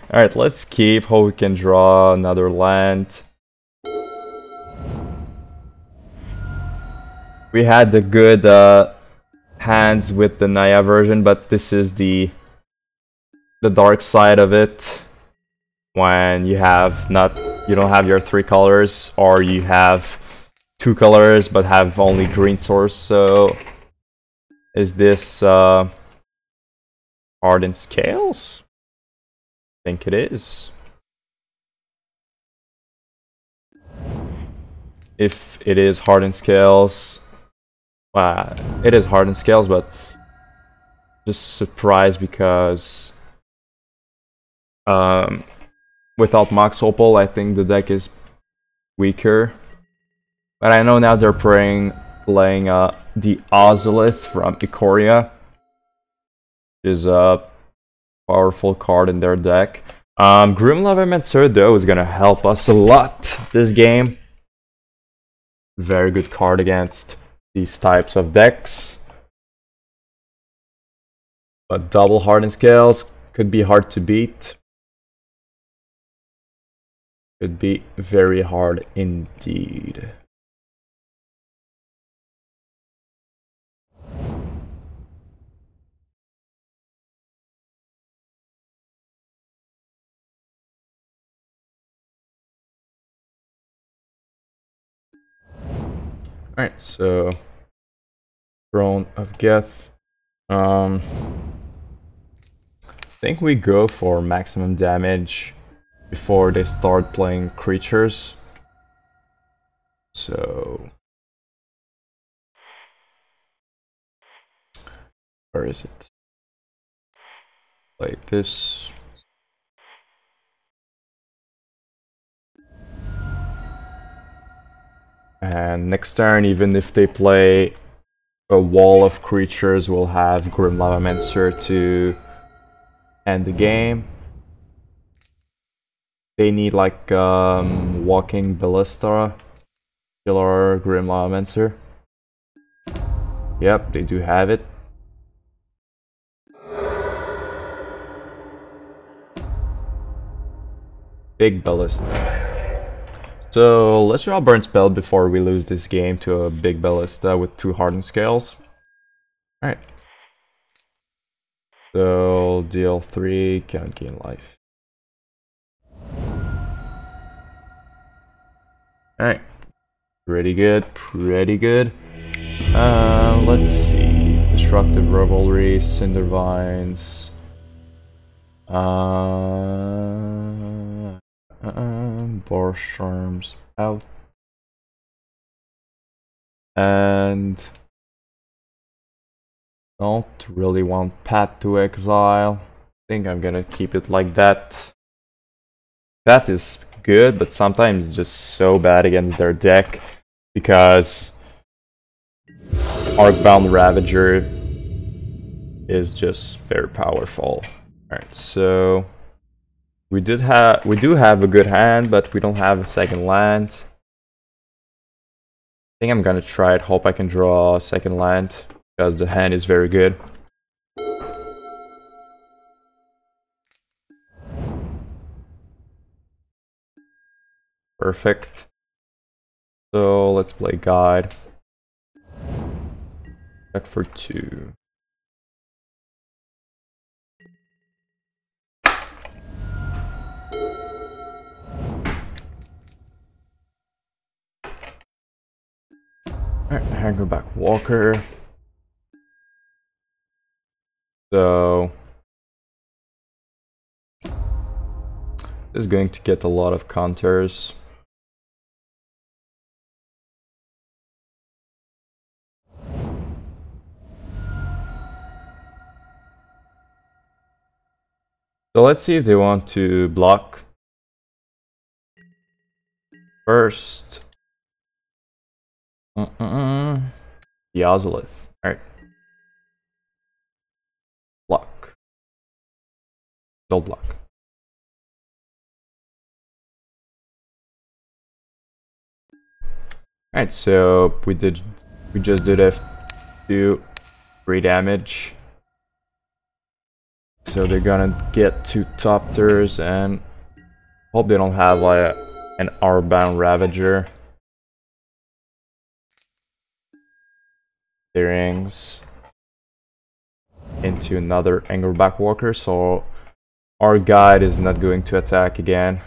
Speaker 1: Alright, let's keep. Hope we can draw another land. We had the good hands with the NAYA version, but this is the the dark side of it when you don't have your 3 colors, or you have 2 colors but have only green source. So is this Hardened Scales? I think it is. If it is Hardened Scales, it is Hardened Scales, but just surprised because without Mox Opal, I think the deck is weaker. But I know now they're playing the Ozolith from Ikoria, which is a powerful card in their deck. Grim Lavamancer, though, is gonna help us a lot this game. Very good card against these types of decks. But double Hardened Scales could be hard to beat. Could be very hard indeed. Alright, so Throne of Geth. I think we go for maximum damage before they start playing creatures. So where is it? Like this. And next turn, even if they play a wall of creatures, we'll have Grim Lavamancer to end the game. They need like Walking Ballista, Killer Grim Lavamancer. Yep, they do have it. Big Ballista. So let's draw a Burn Spell before we lose this game to a Big Ballista with 2 Hardened Scales. Alright. So deal 3, can't gain life. Alright. Pretty good, pretty good. Let's see. Destructive Revelry, Cindervines. Boros Charms out. And don't really want Path to Exile. I think I'm gonna keep it like that. Path is good, but sometimes it's just so bad against their deck because Arcbound Ravager is just very powerful. Alright, so we do have a good hand, but we don't have a second land. I think I'm gonna try it, hope I can draw a second land, because the hand is very good. Perfect. So let's play Guide. Check for 2. Alright, Hangerback Walker. So this is going to get a lot of counters. So let's see if they want to block. First, the Ozolith. Alright. Block. Don't block. Alright, so we just did F2, 3 damage. So they're gonna get 2 top tiers, and hope they don't have like an Arcbound Ravager. Earrings into another Angerback Walker, so our guide is not going to attack again.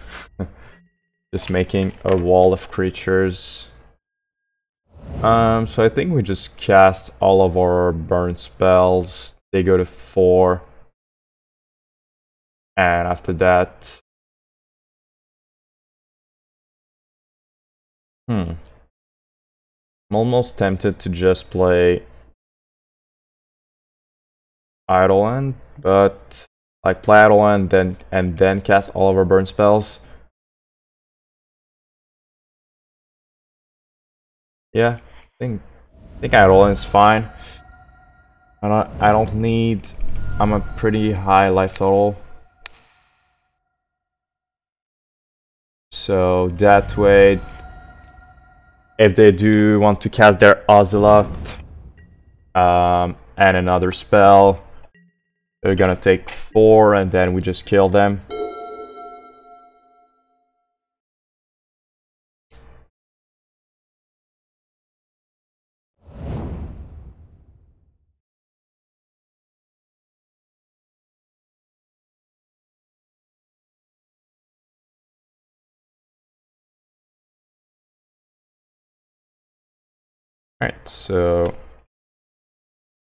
Speaker 1: Just making a wall of creatures. So I think we just cast all of our burn spells. They go to 4. And after that... I'm almost tempted to just play Eidolon, but like play Eidolon and then cast all of our burn spells. Yeah, I think Eidolon is fine. I don't need. I'm a pretty high life total, so that way, if they do want to cast their Oceloth and another spell, they're gonna take 4, and then we just kill them. Alright, so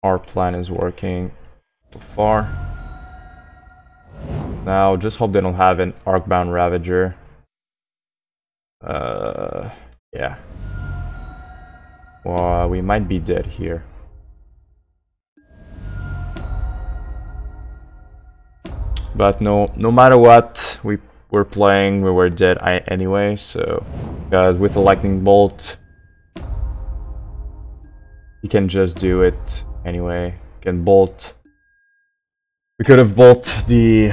Speaker 1: our plan is working so far. Now, just hope they don't have an Arcbound Ravager. Yeah. Well, we might be dead here. But no matter what we're playing, we were dead anyway, so... Because with a Lightning Bolt, you can just do it anyway. You can bolt. We could have bolt the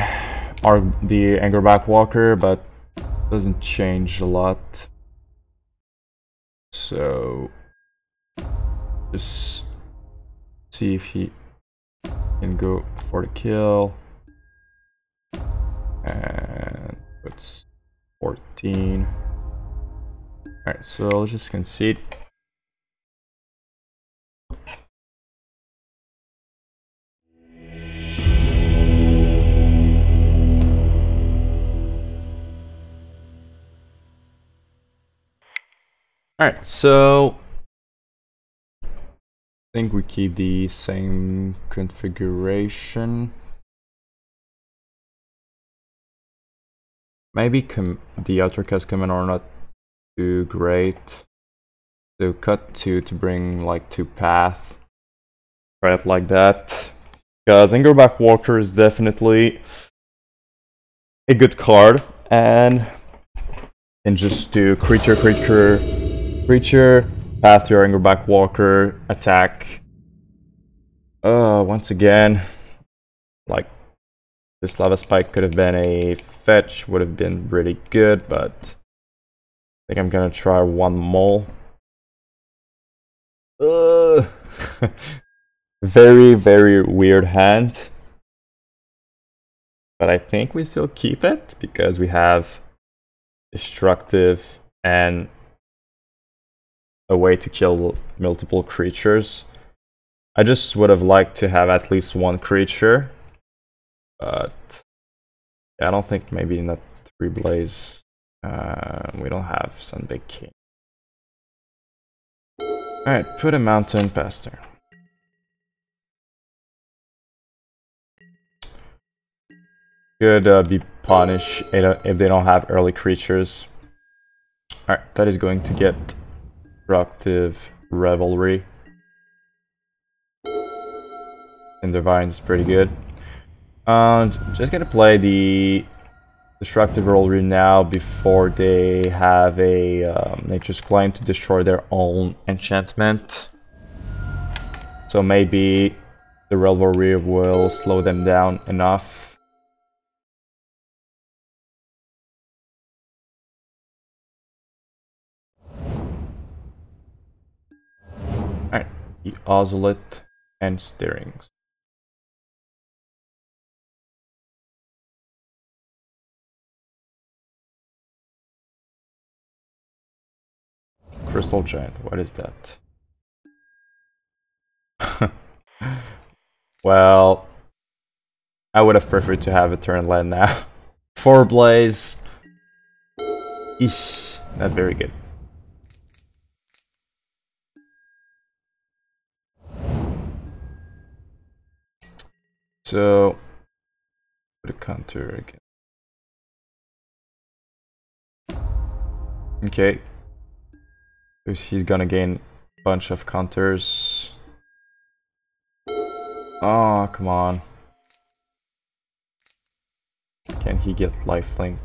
Speaker 1: Angerback Walker, but it doesn't change a lot. So just see if he can go for the kill. And it's 14. Alright, so let's just concede. Alright, so I think we keep the same configuration. Maybe the Atarka's coming are not too great. So cut 2 to bring like 2 path. Try it like that. Because Angerback Walker is definitely a good card, and just do creature, path your Angerback Walker, attack. Once again, like this Lava Spike could have been a fetch, would have been really good, but I think I'm gonna try one more. Very, very weird hand. But I think we still keep it because we have destructive and a way to kill multiple creatures. I just would have liked to have at least one creature, but yeah, I don't think maybe in that 3 Blaze we don't have Sun Big King. Alright, put a mountain past there. Could be punished if they don't have early creatures. Alright, that is going to get Destructive Revelry. Cindervines is pretty good. Just gonna play the Destructive Revelry now before they have a Nature's Claim to destroy their own enchantment. So maybe the Revelry will slow them down enough. Alright, the Oceloth and Stirrings. Crystal Giant, what is that? Well, I would have preferred to have a turn land now. 4 Blaze. Eesh, not very good. So, put a counter again. Okay. He's gonna gain a bunch of counters. Oh, come on. Can he get lifelink?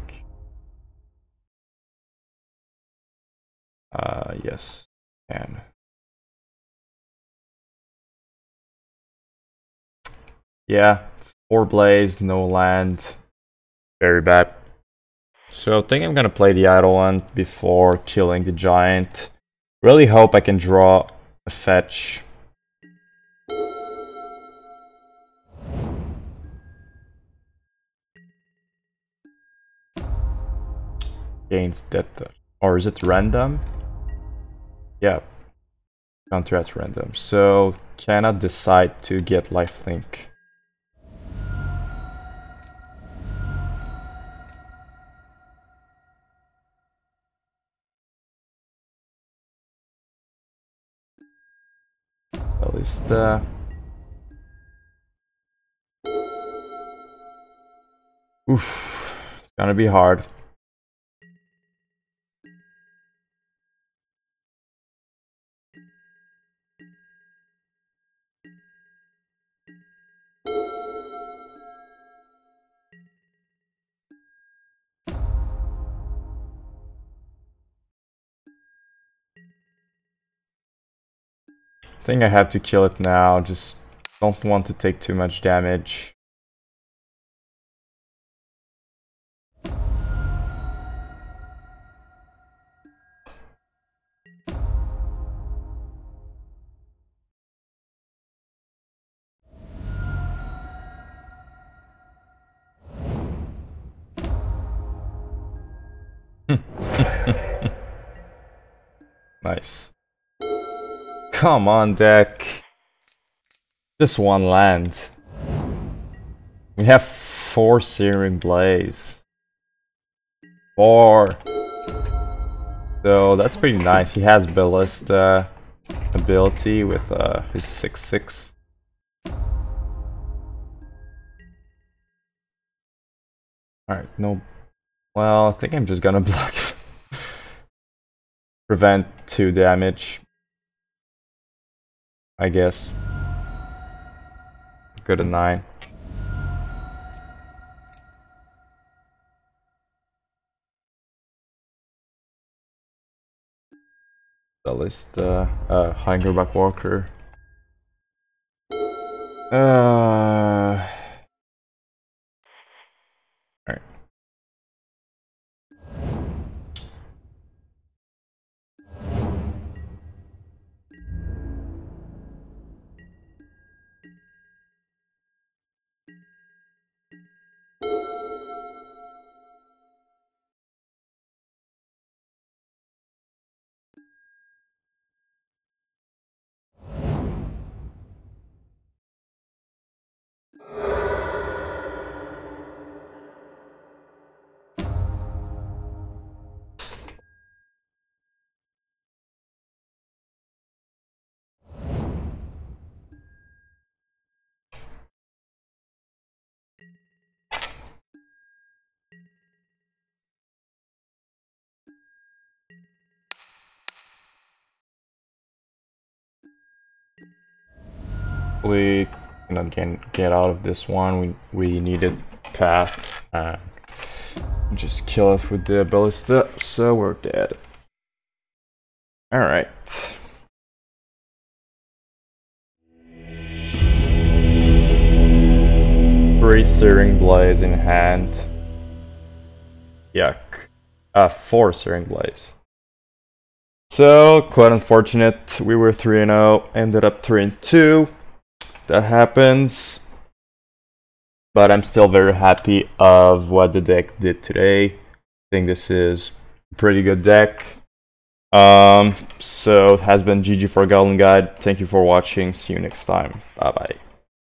Speaker 1: Yes, can. Yeah, 4 Blaze, no land. Very bad. So I think I'm gonna play the Eidolon before killing the giant. Really hope I can draw a fetch. Gains death. Or is it random? Yeah. Counter at random. So cannot decide to get lifelink. Ballista. Oof. It's gonna be hard. I think I have to kill it now, just don't want to take too much damage. Nice. Come on, deck. Just one land. We have 4 Searing Blaze. 4. So that's pretty nice. He has Ballista ability with his 6/6. Alright, no. Well, I think I'm just gonna block. Prevent 2 damage. I guess. Go to 9. Ballista, Hungerback Walker. Alright. We can get out of this one. We needed path and just kill it with the ballista, so we're dead. Alright. Three Searing Blaze in hand. Yuck. 4 Searing Blaze. So, quite unfortunate. We were 3-0, ended up 3-2. That happens. But I'm still very happy of what the deck did today. I think this is a pretty good deck. So it has been GG for Goblin Guide. Thank you for watching. See you next time. Bye bye.